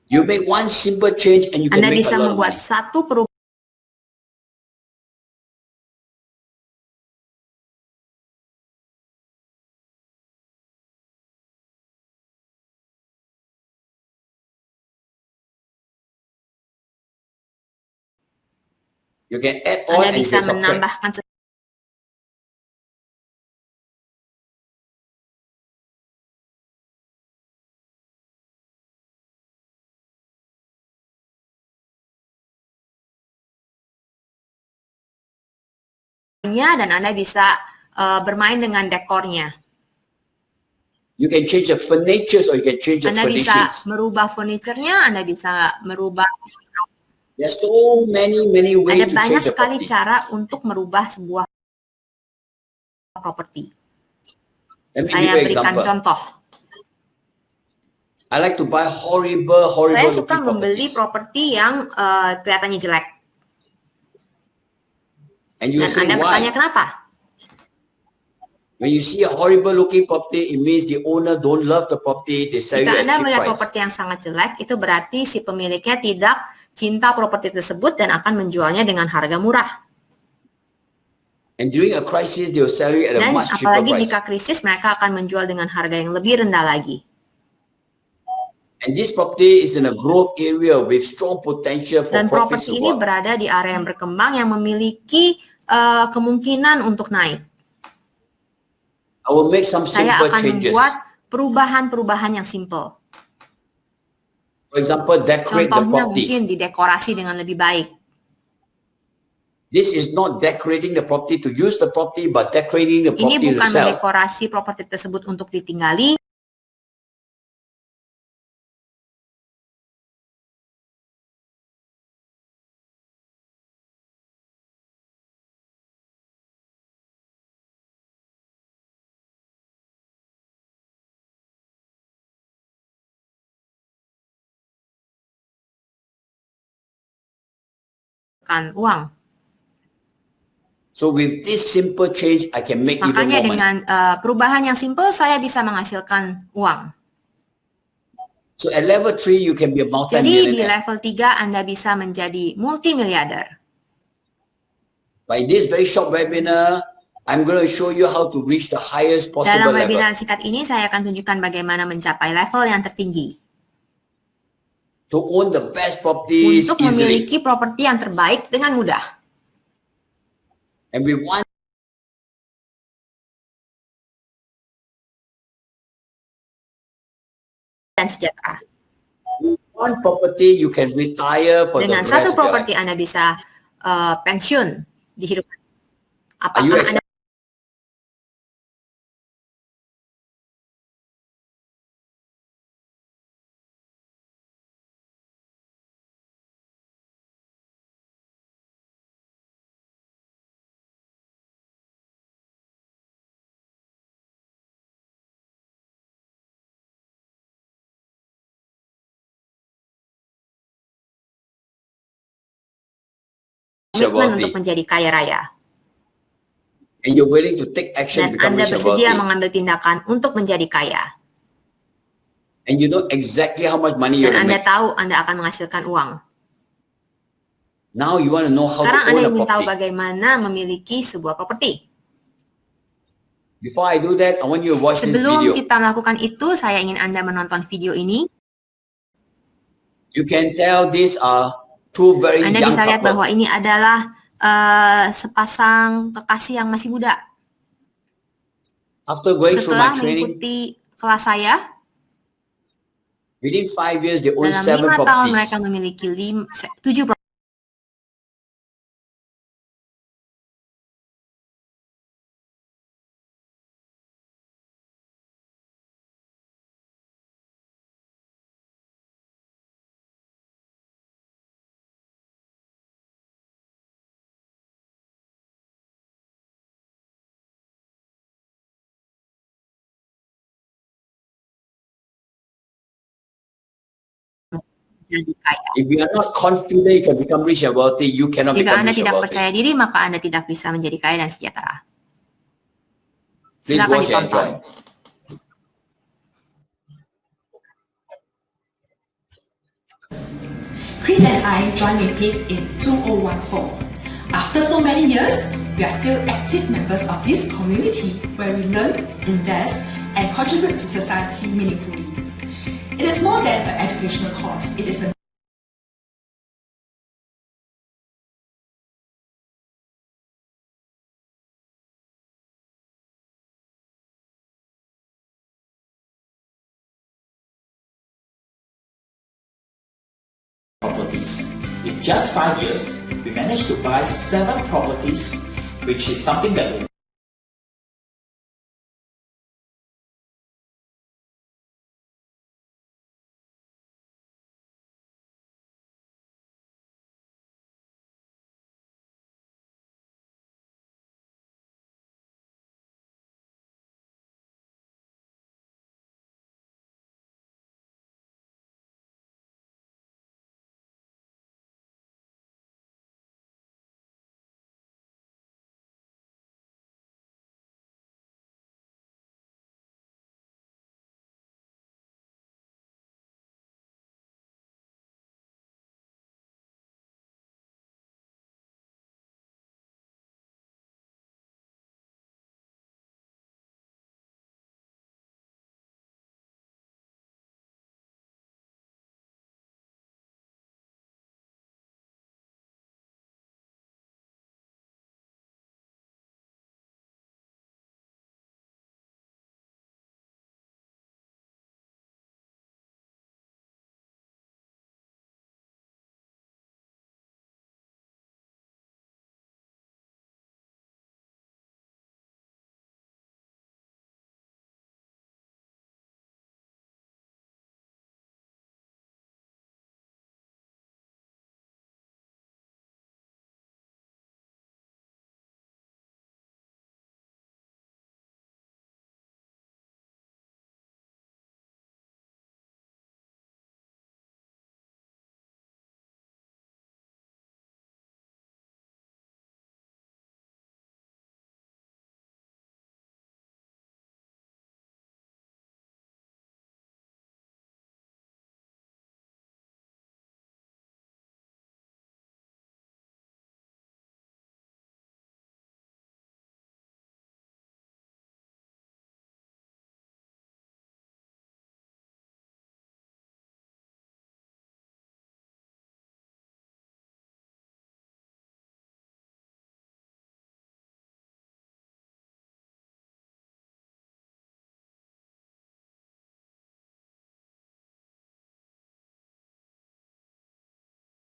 You make one simple change and you can Anda make a bisa lot of membuat money. satu perubahan You can add on Anda and you bisa can subtract. menambahkan sesuatunya dan Anda bisa bermain dengan dekornya. You can change the furniture or you can change the Anda bisa furnishings. merubah furniturnya, Anda bisa merubah. There's so many ways Ada to banyak change the sekali property. cara untuk merubah sebuah properti. Let me give Saya you an berikan example. contoh. I like to buy horrible Saya suka looking membeli properties. properti yang kelihatannya jelek. And you Dan say Anda bertanya why? kenapa? When you see a horrible looking property, it means the owner don't love the property, they sell you Jika at Anda cheap melihat price. properti yang sangat jelek, itu berarti si pemiliknya tidak cinta properti tersebut dan akan menjualnya dengan harga murah. And during a crisis, they will sell you at a Dan much cheaper apalagi price. jika krisis, mereka akan menjual dengan harga yang lebih rendah lagi. And this property is in a growth area with strong potential for Dan profits properti to ini go up. berada di area yang berkembang yang memiliki kemungkinan untuk naik. I will make some Saya simple akan changes. membuat perubahan-perubahan yang simple. For example, decorate the Contohnya property. mungkin didekorasi dengan lebih baik. This is not decorating the property to use the property, but decorating the Ini property to bukan sell. mendekorasi properti tersebut untuk ditinggali, kan uang. So with this simple change, I can make even Makanya more money. dengan perubahan yang simple, saya bisa menghasilkan uang. So at level 3, you can be a Jadi di multi-millionaire. level 3 Anda bisa menjadi multimiliarder. By this very short webinar, I'm going to show you how to reach the highest possible Dalam level. webinar singkat ini, saya akan tunjukkan bagaimana mencapai level yang tertinggi. To own the best properties Untuk easily. memiliki properti yang terbaik dengan mudah. And with Dan sejahtera. one property, you can retire for the Dengan rest satu of your life. properti Anda bisa pensiun di hidup. Are you Apakah Anda komitmen untuk menjadi kaya raya? And you're willing to take action Dan to become Anda rich and bersedia wealthy. mengambil tindakan untuk menjadi kaya. And you know exactly how much money you're Dan going to Anda make. tahu Anda akan menghasilkan uang. Now you want to know how Sekarang to Anda own a ingin tahu property. bagaimana memiliki sebuah properti. Before I do that, I want you to watch this Sebelum video. kita melakukan itu, saya ingin Anda menonton video ini. You can tell these are two very Anda young bisa lihat couple. bahwa ini adalah sepasang kekasih yang masih muda. After going through Setelah my training, mengikuti kelas saya, within 5 years, they own dalam 7 5 tahun properties. mereka memiliki 7 properti. jadi kaya. If you are not confident you can become rich and wealthy, you cannot Jika become Anda rich and tidak wealthy. percaya diri, maka Anda tidak bisa menjadi kaya dan sejahtera. Please Silakan watch and ditonton. enjoy. Chris and I joined Maypeak in 2014. After so many years, we are still active members of this community where we learn, invest, and contribute to society meaningfully. It is more than an educational course. It is a properties. In just 5 years, we managed to buy 7 properties, which is something that we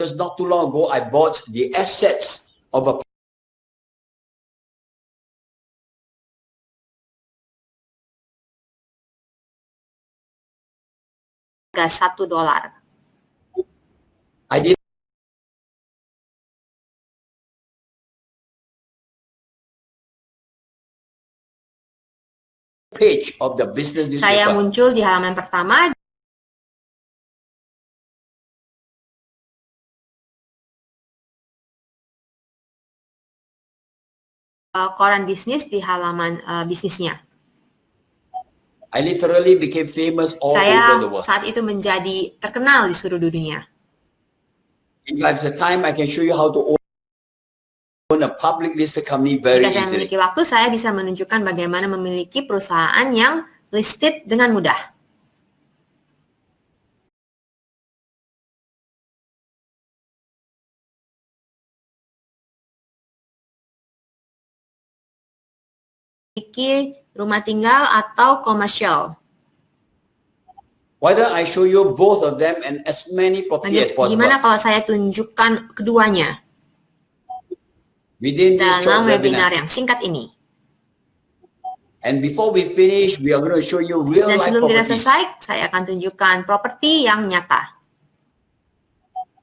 Just not too long ago, I bought the assets of a Harga $1. I did page of the business Saya newspaper. muncul di halaman pertama koran bisnis di halaman bisnisnya. I literally became famous all over the Saya world. saat itu menjadi terkenal di seluruh dunia. If I have the time, I can show you how to own a public listed company very Jika saya easily. memiliki waktu, saya bisa menunjukkan bagaimana memiliki perusahaan yang listed dengan mudah. Memiliki rumah tinggal atau komersial. Why don't I show you both of them and as many property as possible Gimana kalau saya tunjukkan keduanya within this dalam short webinar webinar. yang singkat ini? And before we finish, we are going to show you real Dan life sebelum kita properties. selesai, saya akan tunjukkan properti yang nyata.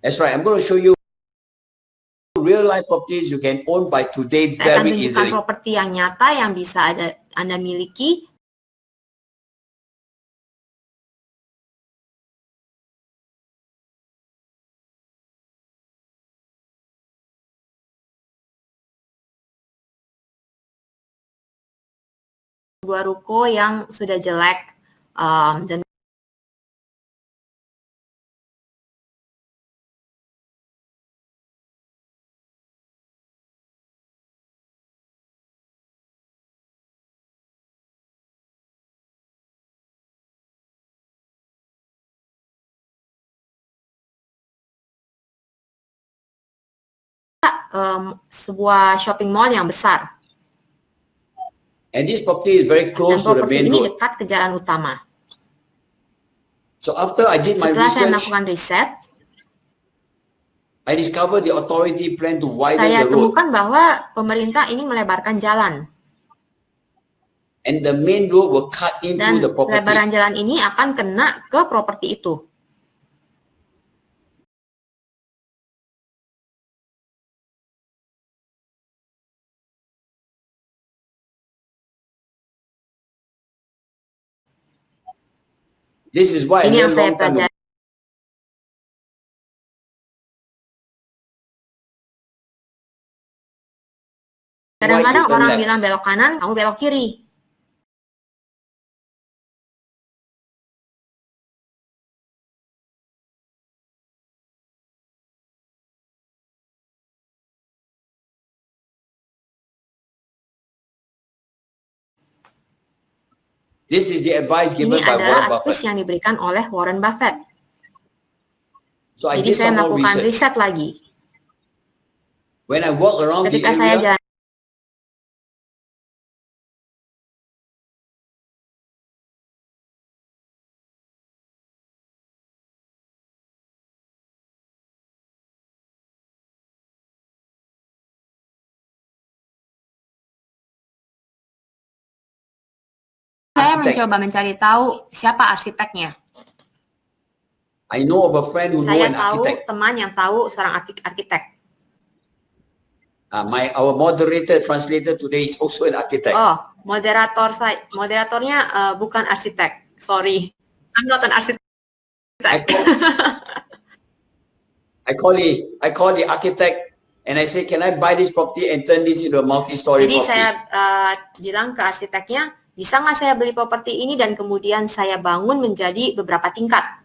That's right. I'm going to show you real life properties you can own by today Saya akan very tunjukkan easily. properti yang nyata yang bisa Anda miliki sebuah ruko yang sudah jelek dan sebuah shopping mall yang besar. And this property is very Dan close to the properti main ini road. dekat ke jalan utama. So after I did my Setelah saya research, melakukan riset, I discovered the authority plan to widen saya the road. temukan bahwa pemerintah ingin melebarkan jalan. And the main road will cut into Dan the property. lebaran jalan ini akan kena ke properti itu. This is why I Ini yang learned saya long time ago. pelajari. Kadang-kadang Why you turn orang left? bilang belok kanan, kamu belok kiri. This is the advice given Ini by Warren adalah Buffett. advice yang diberikan oleh Warren Buffett. So I Jadi did saya some more melakukan research. riset lagi. When I walk around the Ketika saya area, jalan saya mencoba mencari tahu siapa arsiteknya. I know of a friend who know Saya an tahu architect. teman yang tahu seorang arsitek. Our moderator, translator today is also an architect. Oh, moderatornya bukan arsitek. Sorry, I'm not an arsitek. I call the architect and I say, can I buy this property and turn this into a multi-story Jadi property? saya bilang ke arsiteknya, bisa nggak saya beli properti ini dan kemudian saya bangun menjadi beberapa tingkat.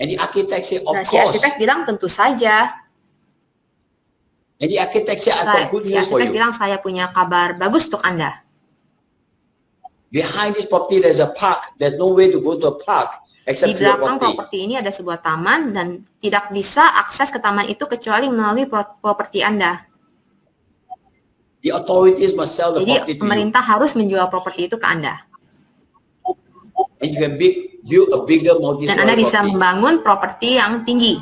And the architect said, of Nah, si course. arsitek bilang tentu saja. And the architect said, I've got good Si news for arsitek you. bilang saya punya kabar bagus untuk Anda. Behind this property, there's a park. There's no way to go to a park Di except through a belakang property. properti ini ada sebuah taman dan tidak bisa akses ke taman itu kecuali melalui properti Anda. The authorities must sell the property Jadi to you. pemerintah harus menjual properti itu ke Anda. And you can build a bigger Dan multi-story Anda bisa property. membangun properti yang tinggi.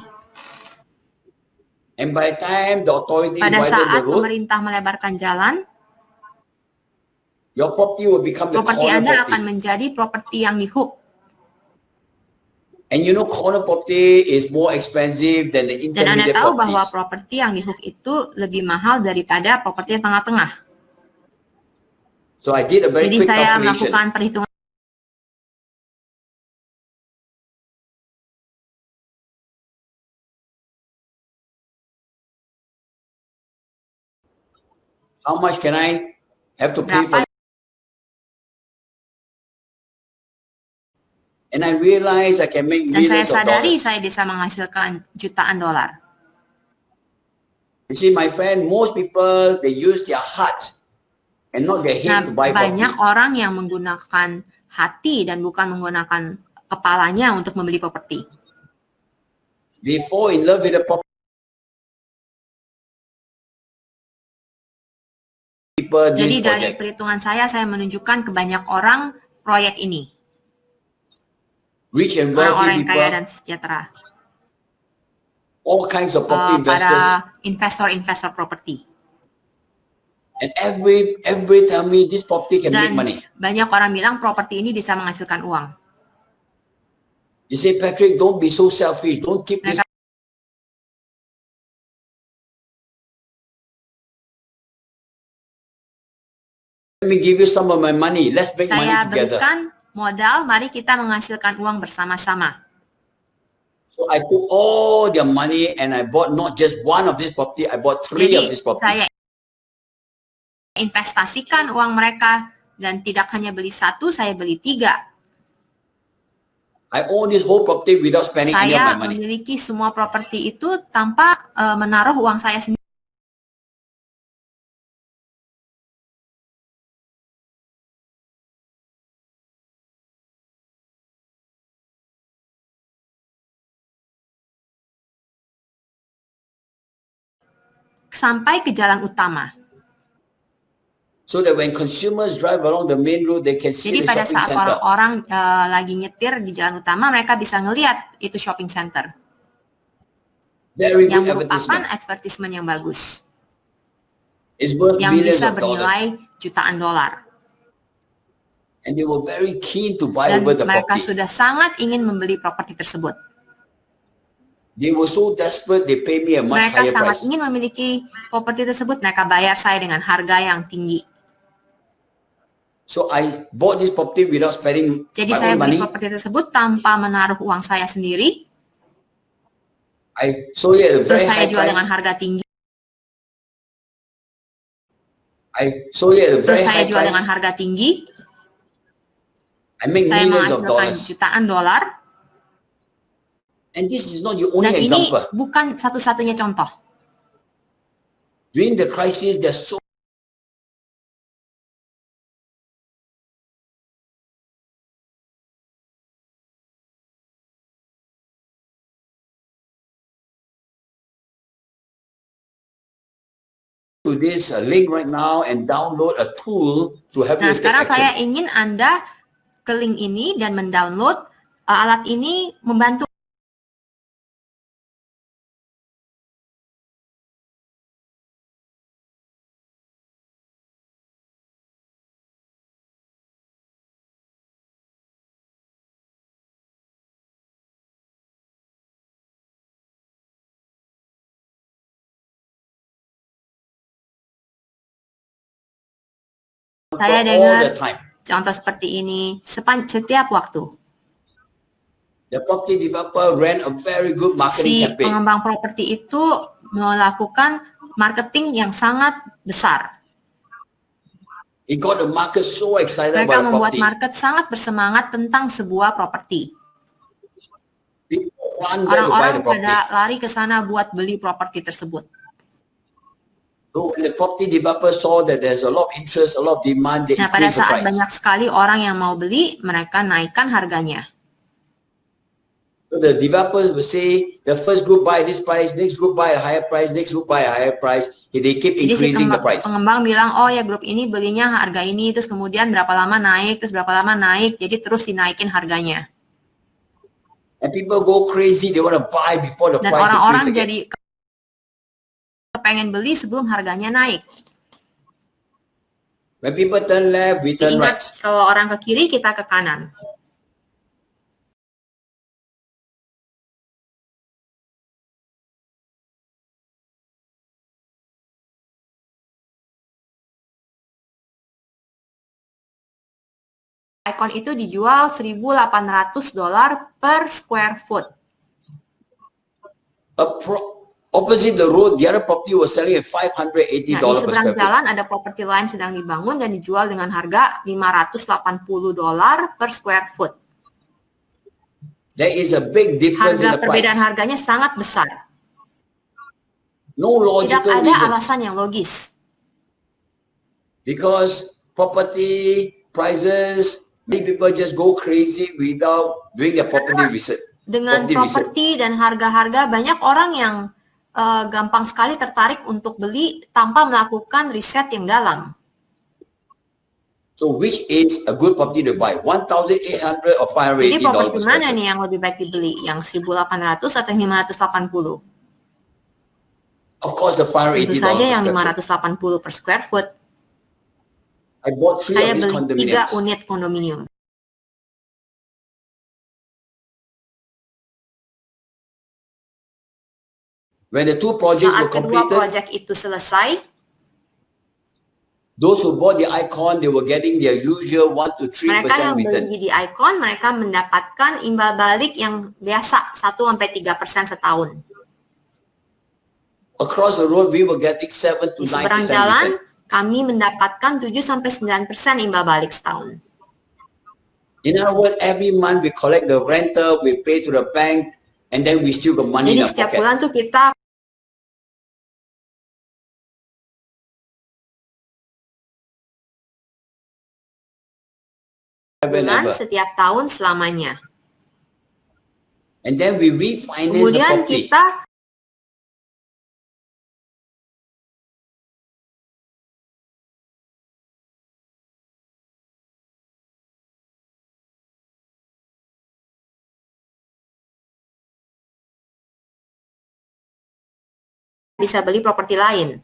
And by the time the authorities Pada widen saat the road, pemerintah melebarkan jalan, your property will become the properti corner Anda akan property. menjadi properti yang di hook. And you know corner property is more expensive than the Dan Anda intermediate tahu bahwa properties. properti yang di hook itu lebih mahal daripada properti yang tengah-tengah. So I did a very Jadi quick saya calculation. melakukan perhitungan. How much can I have to pay for? Berapa? And I realized I can make Dan saya millions of sadari dollars. saya bisa menghasilkan jutaan dolar. You see, my friend, most people, they use their heart and not their Nah, head to buy banyak property. orang yang menggunakan hati dan bukan menggunakan kepalanya untuk membeli properti. They fall in love with the property. People, this Jadi dari project. perhitungan saya menunjukkan ke banyak orang proyek ini. Rich and Orang-orang wealthy yang kaya people, dan sejahtera. all kinds of property investors. Para investor-investor properti. And every tell me this property can make Dan money. banyak orang bilang properti ini bisa menghasilkan uang. You say, Patrick, don't be so selfish. Don't keep this. Mereka Let me give you some of my money. Let's make money Saya together. berikan modal, mari kita menghasilkan uang bersama-sama. So I took all their money and I bought not just one of this property, I bought 3 of Jadi this property. saya investasikan uang mereka Dan tidak hanya beli satu, saya beli 3. I own this whole property without spending any of Saya my money. memiliki semua properti itu tanpa menaruh uang saya sendiri. Sampai ke jalan utama. So that when consumers drive along the main road, they can see Jadi the pada shopping saat center. orang-orang lagi nyetir di jalan utama, mereka bisa ngelihat itu shopping center. Very Yang good merupakan advertisement. advertisement yang bagus. It's worth Yang millions bisa of bernilai dollars. jutaan dolar. And they were very keen to buy Dan over the mereka property. sudah sangat ingin membeli properti tersebut. They were so desperate, they pay me a much Mereka higher sangat price. ingin memiliki properti tersebut, mereka bayar saya dengan harga yang tinggi. So I bought this property without spending Jadi my saya own beli money. properti tersebut tanpa menaruh uang saya sendiri. I sold it at a Terus very saya high jual dengan price. harga tinggi. I sold it at a Terus very saya high jual dengan price. harga tinggi. I make Saya millions of menghasilkan dollars. jutaan dolar. And this is not the Dan only ini example. bukan satu-satunya contoh. During the crisis, there's so to this link right now and download a tool to help Nah, you take sekarang saya action. ingin Anda ke link ini dan mendownload alat ini membantu. Saya all dengar the time. contoh seperti ini setiap waktu. The property developer ran a very good marketing Si campaign. pengembang properti itu melakukan marketing yang sangat besar. It got the market so excited Mereka about the membuat property. market sangat bersemangat tentang sebuah properti. People run there to buy Orang-orang the property. pada lari ke sana buat beli properti tersebut. So when the property developer saw that there's a lot of interest, a lot of demand, they Nah, pada increased the saat price. banyak sekali orang yang mau beli, mereka naikkan harganya. So the developers will say, the first group buy this price, next group buy a higher price, next group buy a higher price. They keep Jadi si increasing the price. pengembang bilang, oh ya grup ini belinya harga ini, terus kemudian berapa lama naik, terus berapa lama naik, jadi terus dinaikin harganya. And people go crazy, they want to buy before the Dan price orang-orang increase again. jadi kepengen beli sebelum harganya naik. When people turn left, we turn right. Ingat, kalau orang ke kiri, kita ke kanan. Icon itu dijual $1.800 per square foot. Opposite the road, the other property was selling at $580 Nah, di per seberang square foot. jalan ada properti lain sedang dibangun dan dijual dengan harga $580 per square foot. There is a big difference in Harga the price. perbedaan harganya sangat besar. No Tidak logical ada reason. alasan yang logis. Because property prices, many people just go crazy without doing their property research. Dengan Property research. properti dan harga-harga, banyak orang yang gampang sekali tertarik untuk beli tanpa melakukan riset yang dalam. So which is a good property to buy? $1,800 or Jadi $580 properti per mana square foot? nih yang lebih baik dibeli? Yang 1.800 atau 580? Of course, the Tentu $580 saja per yang square foot. 580 per square foot. I bought 3 Saya of these beli 3 condominiums. unit kondominium. When the 2 projects Saat were kedua completed, proyek itu selesai, those who bought the Icon, they were getting their usual 1 to 3% mereka yang return. beli di Icon, mereka mendapatkan imbal balik yang biasa 1-3% setahun. Across the road, we were getting 7 to Di 9% seberang jalan, return. kami mendapatkan 7-9% imbal balik setahun. In other words, every month we collect the rental, we pay to the bank, and then we still got money Jadi in our setiap pocket. bulan tuh kita bulan setiap tahun selamanya. And then we refinance the Kemudian property. kita bisa beli properti lain.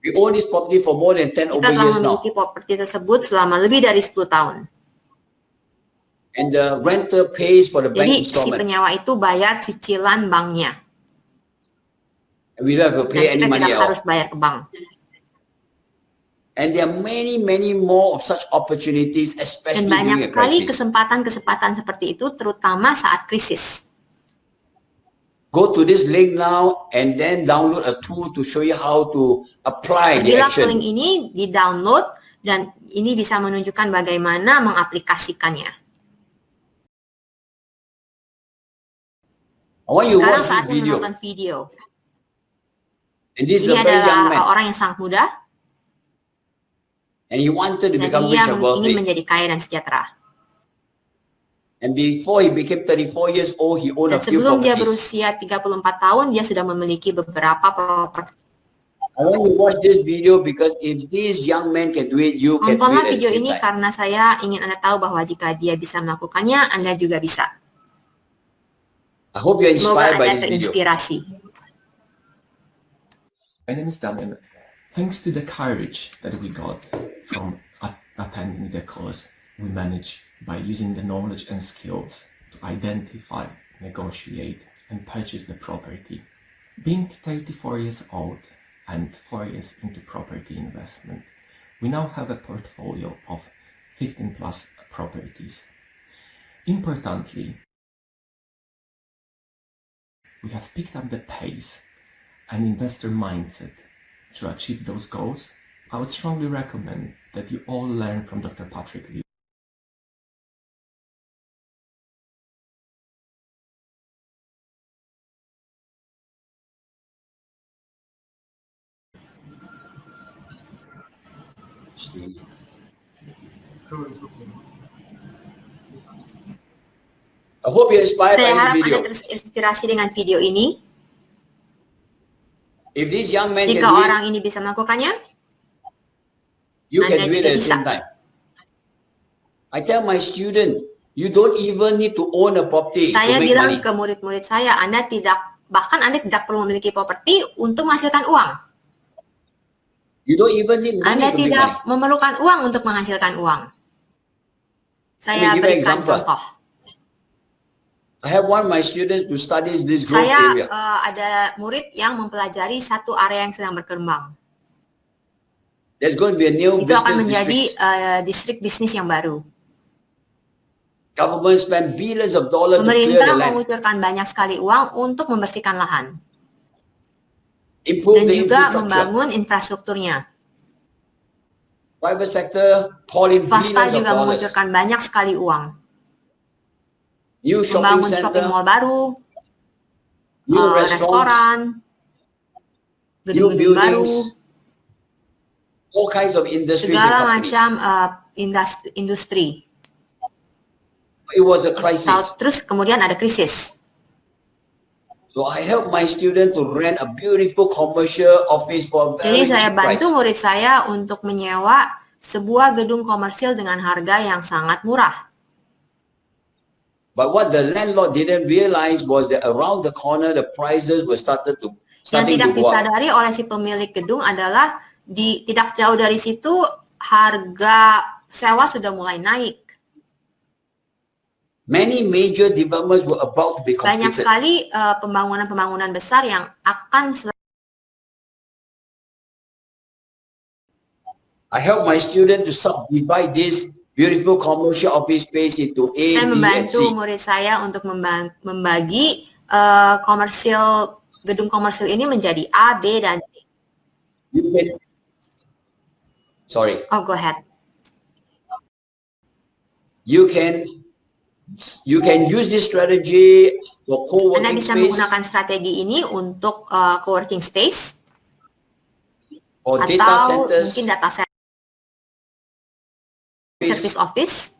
We own this property for more than 10 Kita over telah years now. memiliki properti tersebut selama lebih dari 10 tahun. And the renter pays for the bank Jadi si installment. penyewa itu bayar cicilan banknya. And we don't have to Dan pay any kita money tidak at all. harus bayar ke bank. And there are many, many more of such opportunities, Dan especially banyak during a sekali crisis. kesempatan-kesempatan seperti itu, terutama saat krisis. Go to this link now and then download a tool to show you how to apply the Pergilah ke link action. ini, di-download, dan ini bisa menunjukkan bagaimana mengaplikasikannya. I want you to Sekarang watch this saatnya video. menonton video. And this is Ini a very young adalah man. orang yang sangat muda, And he wanted to dan become ia rich and ingin wealthy. menjadi kaya dan sejahtera. And before he became 34 years old, he owned a Dan few sebelum dia properties. berusia 34 tahun, dia sudah memiliki beberapa properti. I want you to watch this video because if this young man can do it, you can do Tontonlah it at the video same ini time. karena saya ingin Anda tahu bahwa jika dia bisa melakukannya, Anda juga bisa. I hope you're Semoga inspired by Anda this video. terinspirasi. My name is Damian. Thanks to the courage that we got from attending the course, we managed by using the knowledge and skills to identify, negotiate, and purchase the property. Being 34 years old and 4 years into property investment, we now have a portfolio of 15 plus properties. Importantly, we have picked up the pace and investor mindset to achieve those goals. I would strongly recommend that you all learn from Dr. Patrick Lee. I hope you're inspired Saya by harap this Anda video. terinspirasi dengan video ini. If this young man can Jika do orang it, ini bisa melakukannya, you can Anda do it juga at the bisa. same time. I tell my student, you don't even need to own a property to saya make bilang money. ke murid-murid saya, Anda tidak perlu memiliki properti untuk menghasilkan uang. You don't even need money Anda to make tidak money. memerlukan uang untuk menghasilkan uang. Let me Saya give you an berikan example. contoh. I have one of my students who studies this growth Saya area. ada murid yang mempelajari satu area yang sedang berkembang. There's going to be a new Itu akan business menjadi district. distrik bisnis yang baru. Government spend billions of dollars to clear Pemerintah the land, mengucurkan banyak sekali uang untuk membersihkan lahan improve dan the juga infrastructure. membangun infrastrukturnya. Private sector pour in Swasta billions of juga dollars. mengucurkan banyak sekali uang. New shopping Membangun center, shopping mall baru, new restaurants, restoran, new gedung-gedung baru, buildings, all kinds of industries and segala companies. macam industri. It was a crisis. Terus kemudian ada krisis. So I help my student to rent a beautiful commercial office for a very Jadi saya cheap price. bantu murid saya untuk menyewa sebuah gedung komersil dengan harga yang sangat murah. But what the landlord didn't realize was that around the corner, the prices were Yang starting tidak to go up. disadari oleh si pemilik gedung adalah tidak jauh dari situ harga sewa sudah mulai naik. Many major developments were about to be Banyak completed. sekali pembangunan-pembangunan besar yang akan I help my student to subdivide this beautiful commercial office space into A, saya B, and membantu C. murid saya untuk membagi gedung komersil ini menjadi A, B, dan C. You can Sorry. Oh, go ahead. You can use this strategy for Anda co-working bisa space menggunakan strategi ini untuk co-working space or data atau centers, mungkin data service office.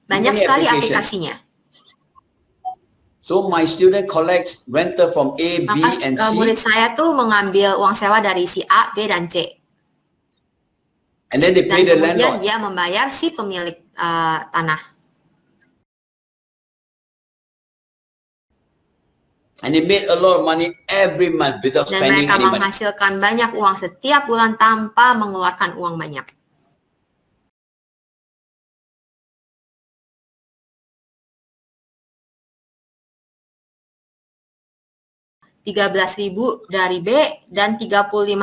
Banyak many sekali application. aplikasinya. So my student collects rental from A, B, Maka and murid C, saya tuh mengambil uang sewa dari si A, B, dan C. and then they pay Dan the kemudian landlord. dia membayar si pemilik tanah. And they made a lot of money every month without Dan spending mereka any money. menghasilkan banyak uang setiap bulan tanpa mengeluarkan uang banyak. $13.000 dari B dan 35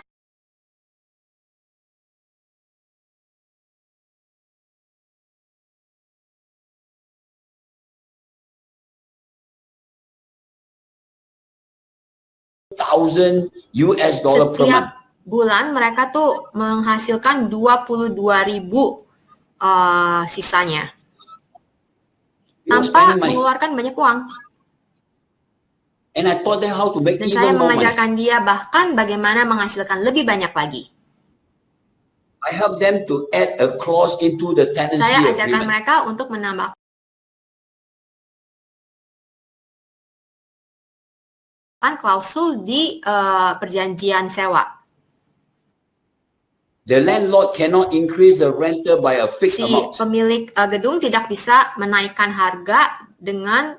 $1,000 US per setiap month. bulan mereka tuh menghasilkan 22.000 sisanya They were tanpa spending money. mengeluarkan banyak uang. And I taught them how to make Dan saya even more money. mengajarkan dia bahkan bagaimana menghasilkan lebih banyak lagi. I help them to add a clause into the tenancy Saya ajarkan agreement. mereka untuk menambahkan klausul di perjanjian sewa. The landlord cannot increase the rental by a fixed Si amount. pemilik gedung tidak bisa menaikkan harga dengan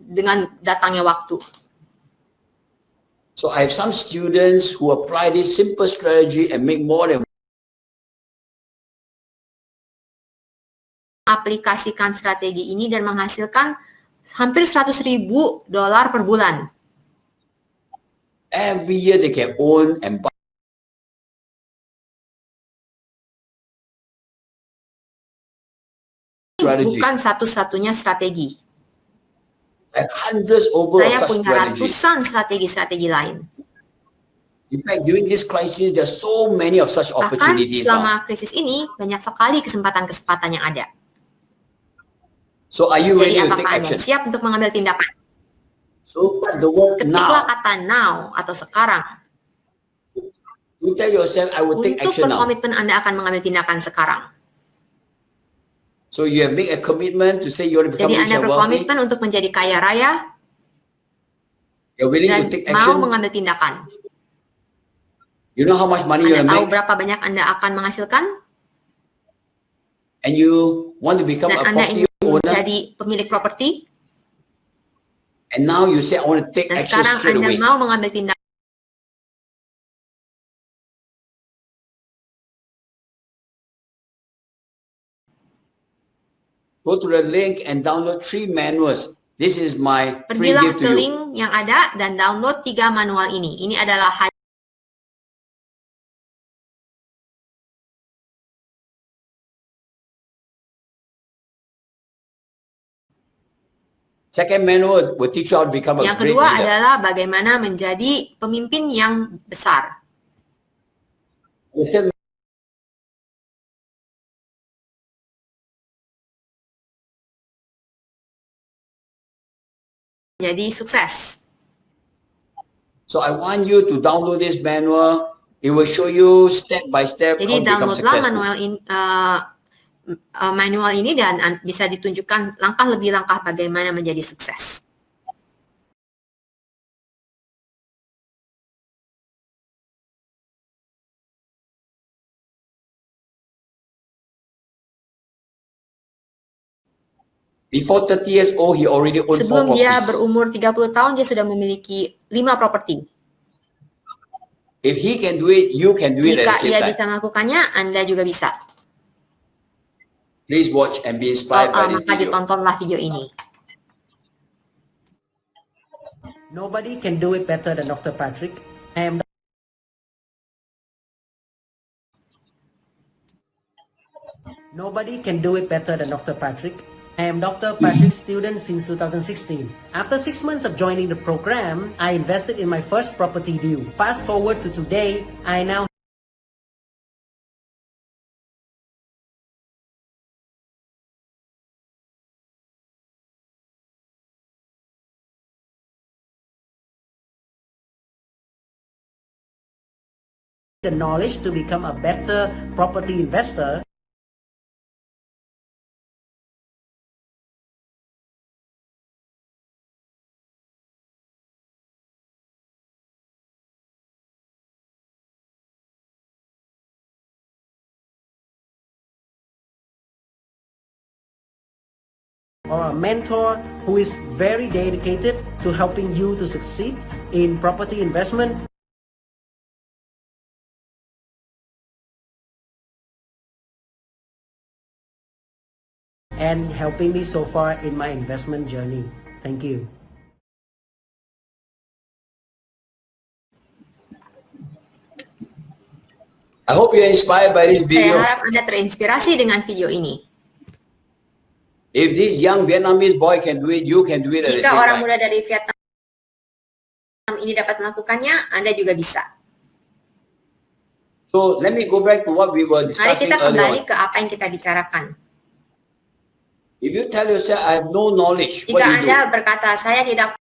dengan datangnya waktu. So I have some students who apply this simple strategy and make more than Aplikasikan strategi ini dan menghasilkan hampir $100.000 per bulan. every year they can own and buy strategy. Bukan satu-satunya strategi. I have hundreds over of Saya such punya strategies. ratusan strategi-strategi lain. In fact, during this crisis, there are so many of such Bahkan opportunities now. selama krisis ini banyak sekali kesempatan-kesempatan yang ada. So are you ready Jadi to take apakah Anda action? siap untuk mengambil tindakan? So put the word Ketiklah now. kata now atau sekarang. You tell yourself, I will take Untuk action now. berkomitmen Anda akan mengambil tindakan sekarang. So you have made a commitment to say you want to become Jadi rich Anda and wealthy. berkomitmen untuk menjadi kaya raya You're willing dan to take mau action. mengambil tindakan. You know how much money you Anda want to tahu make, berapa banyak Anda akan menghasilkan and you want to become dan a Anda property ingin owner. menjadi pemilik properti And now you say, I want to take dan action sekarang straight Anda away. mau mengambil tindakan. Go to the link and download 3 manuals. This is my free Pergilah gift ke to you. link yang ada dan download 3 manual ini. Ini adalah Second manual will teach you how to become a yang great kedua leader. adalah bagaimana menjadi pemimpin yang besar. The third Jadi sukses. So I want you to download this manual. It will show you step by step how Jadi to become downloadlah successful. manual ini dan bisa ditunjukkan langkah lebih langkah bagaimana menjadi sukses. Before 30 years old, he already owned 4 Sebelum dia properties. berumur 30 tahun, dia sudah memiliki 5 properti. If he can do it, you can do it at Jika the same ia time. bisa melakukannya, Anda juga bisa. Please watch and be inspired by this maka video. ditontonlah video ini. Nobody can do it better than Dr. Patrick. Nobody can do it better than Dr. Patrick. I am Dr. Patrick's student since 2016. After 6 months of joining the program, I invested in my first property deal. Fast forward to today, I now the knowledge to become a better property investor. Or a mentor who is very dedicated to helping you to succeed in property investment. And helping me so far in my investment journey. Thank you. I hope you're inspired by this Saya video. harap Anda terinspirasi dengan video ini. If this young Vietnamese boy can do it, you can do it at the Jika same orang time. muda dari Vietnam ini dapat melakukannya, Anda juga bisa. So let me go back to what we were Mari discussing kita kembali earlier on. ke apa yang kita bicarakan. If you tell yourself, I have no knowledge, what Jika do you do? Anda berkata, saya tidak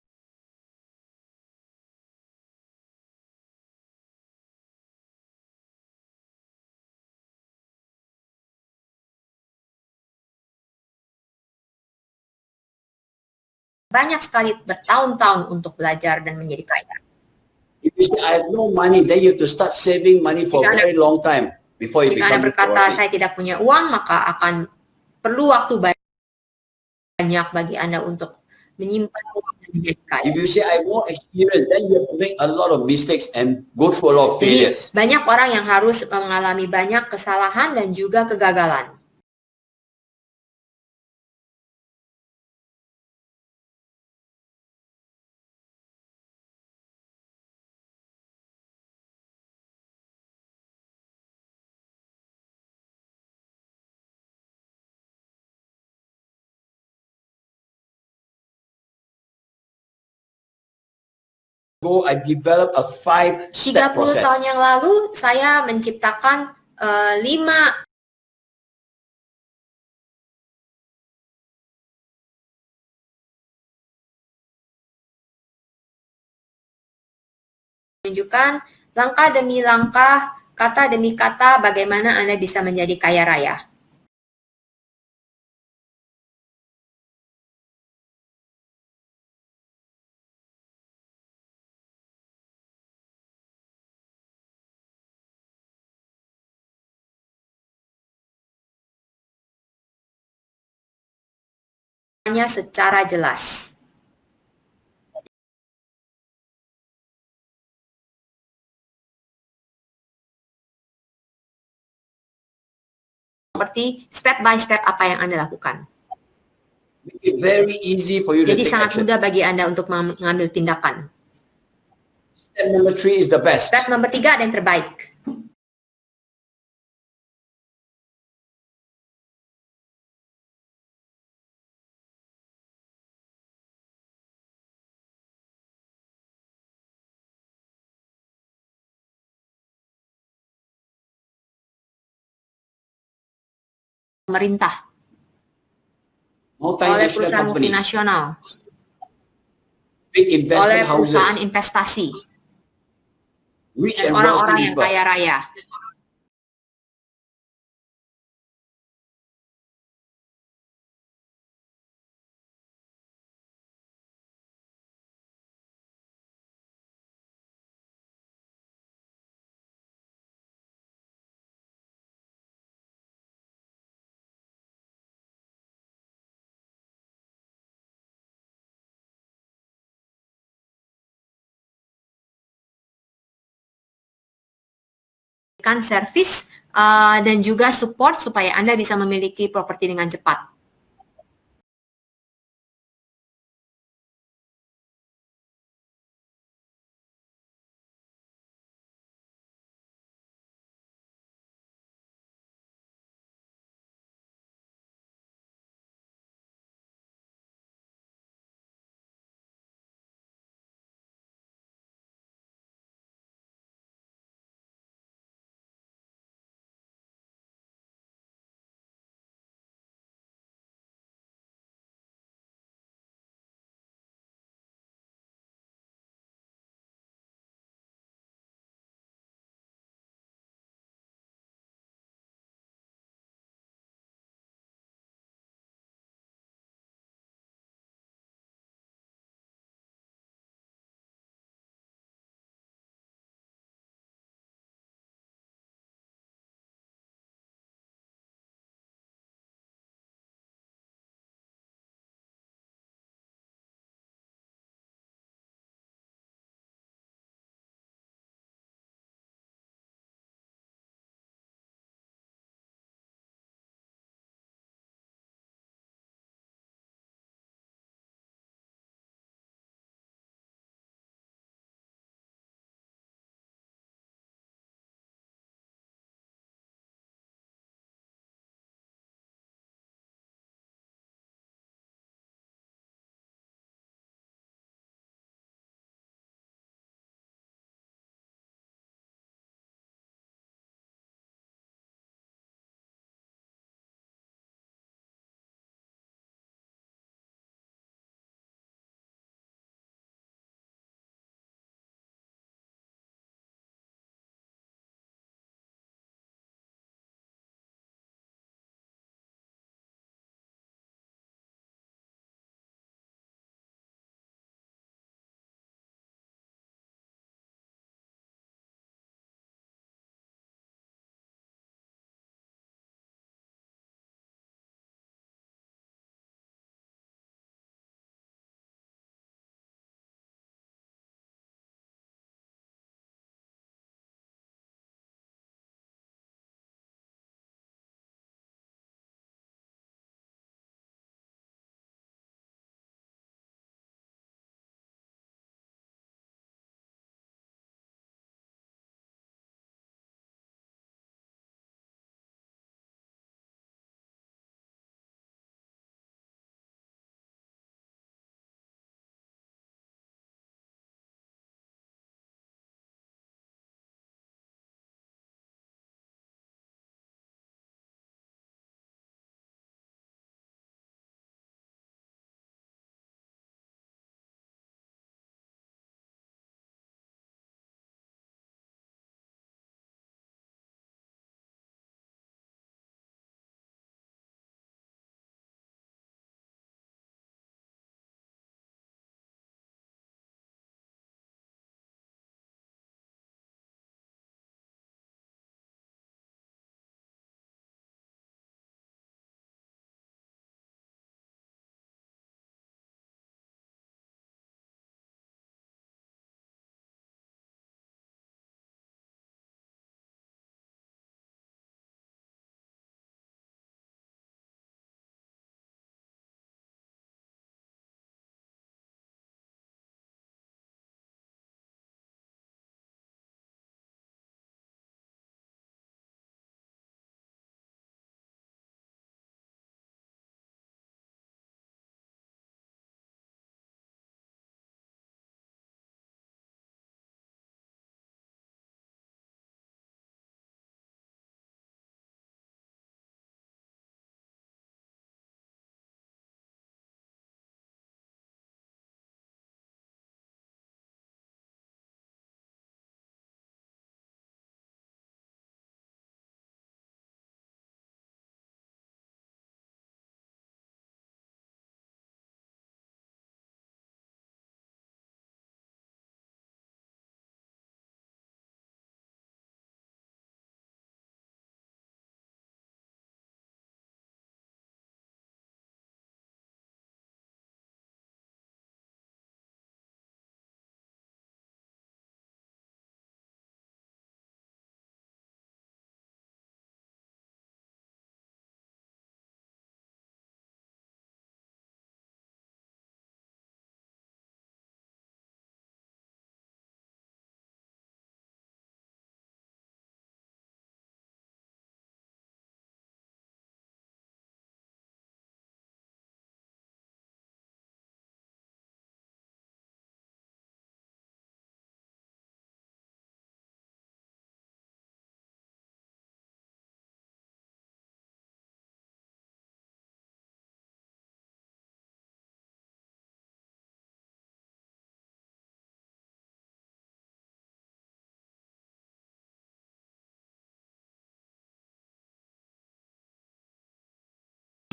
banyak sekali bertahun-tahun untuk belajar dan menjadi kaya. If you say, I have no money, then you have to start saving money for a Jika very long time before you Jika Anda become berkata, wealthy. saya tidak punya uang, maka akan perlu waktu banyak bagi Anda untuk menyimpan uang dan menjadi kaya. If you say, I have no experience, then you have to make a lot of mistakes and go through a lot of Jadi failures. banyak orang yang harus mengalami banyak kesalahan dan juga kegagalan. Go, I developed a 5-step 30 process. tahun yang lalu, saya menciptakan 5 menunjukkan langkah demi langkah, kata demi kata, bagaimana Anda bisa menjadi kaya raya. Hanya secara jelas. Seperti step by step apa yang Anda lakukan. Make it very easy for you to Jadi take sangat action. mudah bagi Anda untuk mengambil tindakan. Step number 3 is the best. Step nomor 3 ada yang terbaik. Pemerintah, oleh Multinational perusahaan companies, multinasional, big oleh investment perusahaan houses, investasi, rich dan and orang-orang wealthy yang people. kaya raya. Kan servis dan juga support supaya Anda bisa memiliki properti dengan cepat.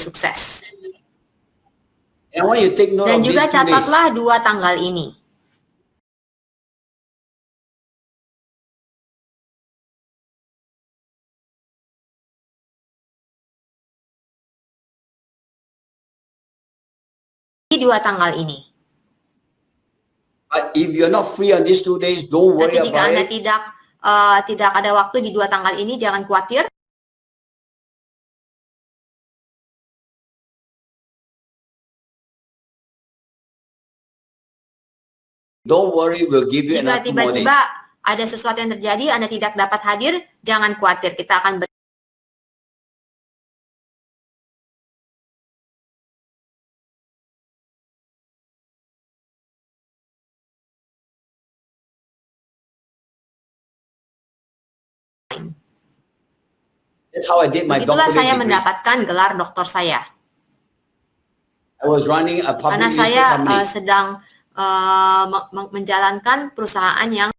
sukses. And I want you to take note Dan of these juga 2 days. catatlah 2 tanggal ini. Di 2 tanggal ini. But if you're not free on these 2 days, don't worry Tapi jika about Anda it. tidak ada waktu di 2 tanggal ini, jangan khawatir. Don't worry, we'll give you Jika another 2 more days. tiba-tiba ada sesuatu yang terjadi, Anda tidak dapat hadir, jangan khawatir. Kita akan That's how I did my Begitulah doctorate saya degree. mendapatkan gelar doktor saya. I was running a public Karena listed saya company. sedang menjalankan perusahaan yang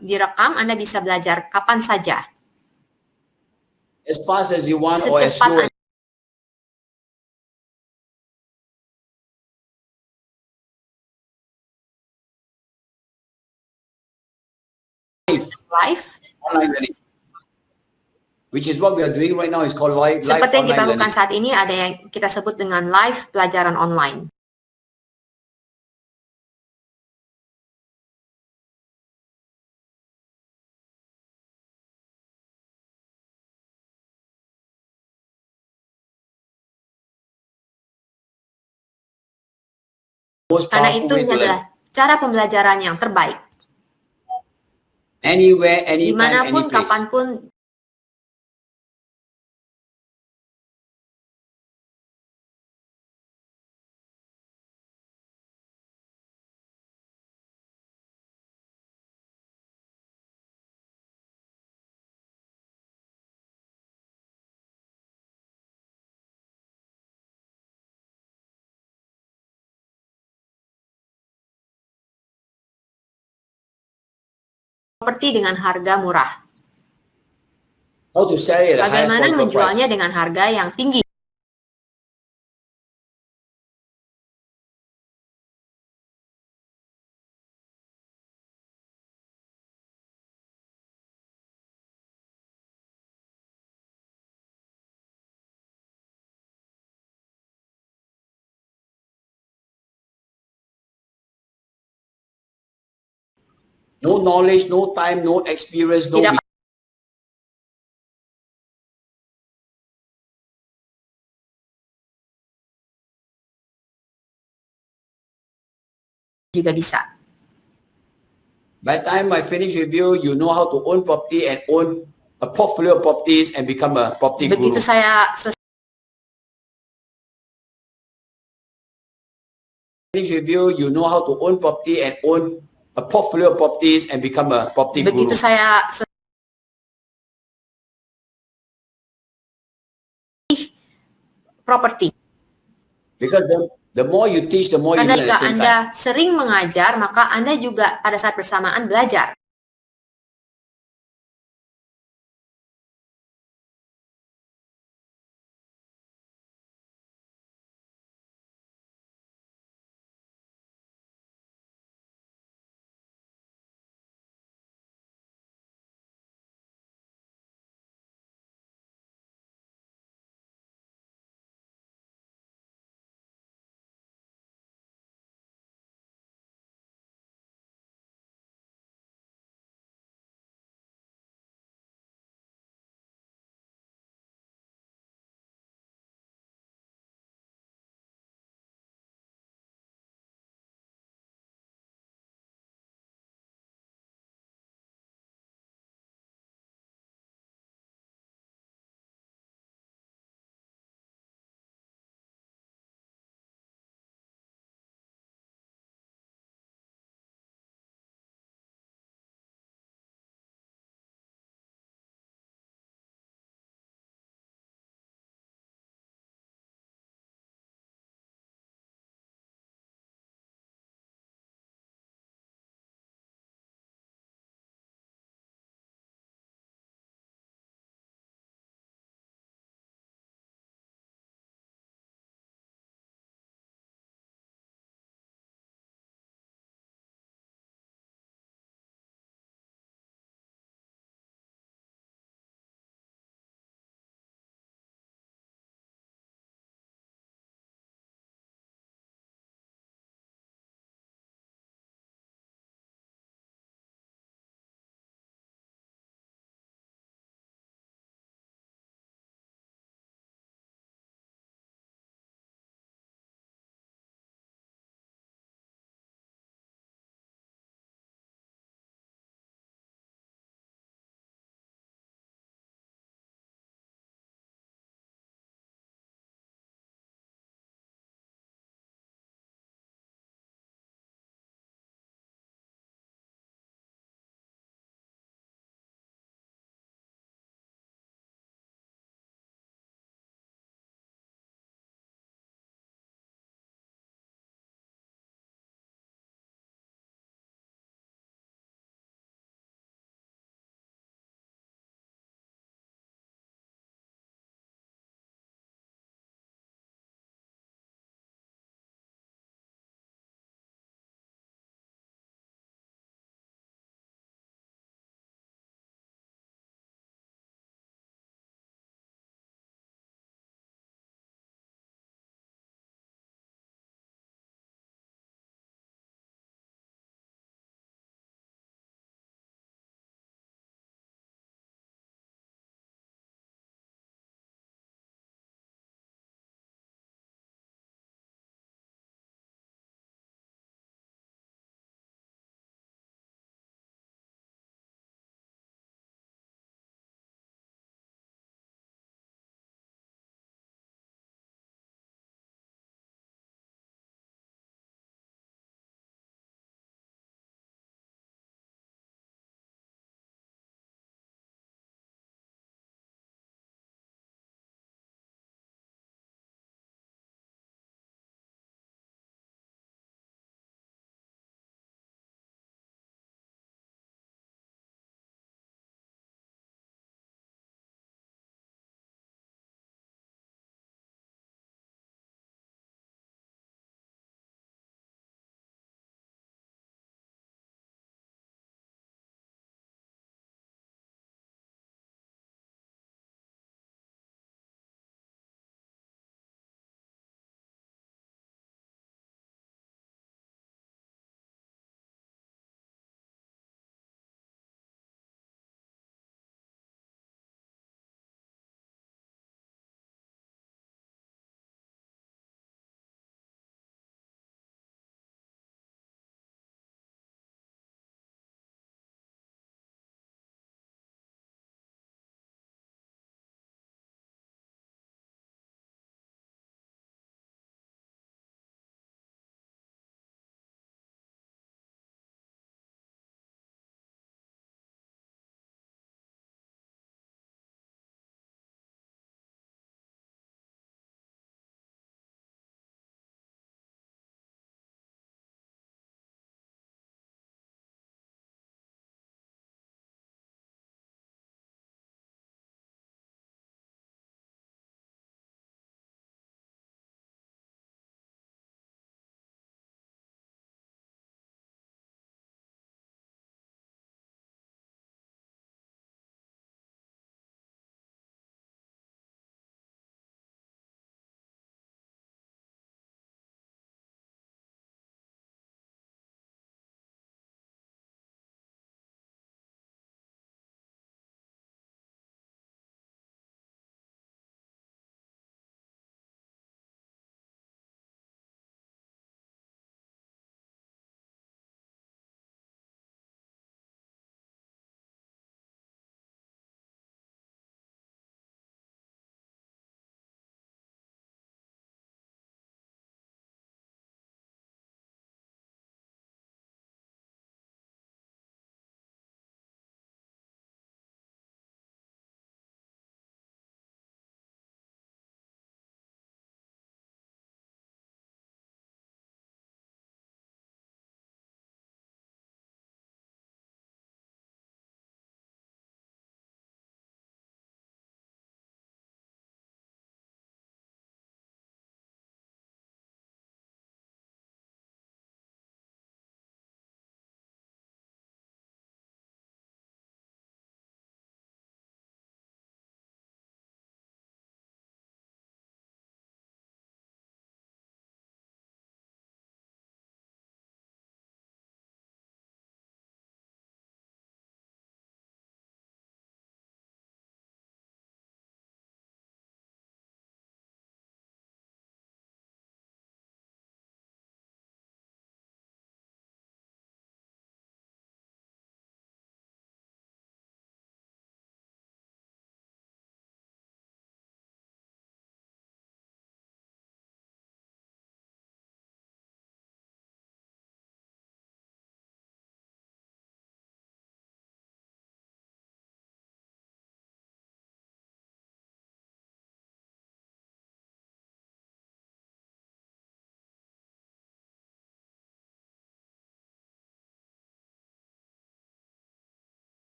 direkam, Anda bisa belajar kapan saja. As fast as you want or as Secepat slow as live. online learning. Which is what we are doing right now. It's called live Seperti yang kita online lakukan learning. saat ini, ada yang kita sebut dengan live pelajaran online. Most Karena powerful itu way ini to learn. adalah cara pembelajaran yang terbaik. Anywhere, anytime, Dimanapun, any place. kapanpun, properti dengan harga murah. How to sell it at the highest Bagaimana possible menjualnya price. dengan harga yang tinggi. No knowledge, no time, no experience, no Tidak juga bisa. By the time I finish with you, you know how to own property and own a portfolio of properties and become a property guru. Begitu saya selesai Finish with you, you know how to own property and own a portfolio of properties and become a property begitu guru. saya properti. Because the more you teach, the more you Karena learn jika at the same Anda time. sering mengajar, maka Anda juga pada saat bersamaan belajar.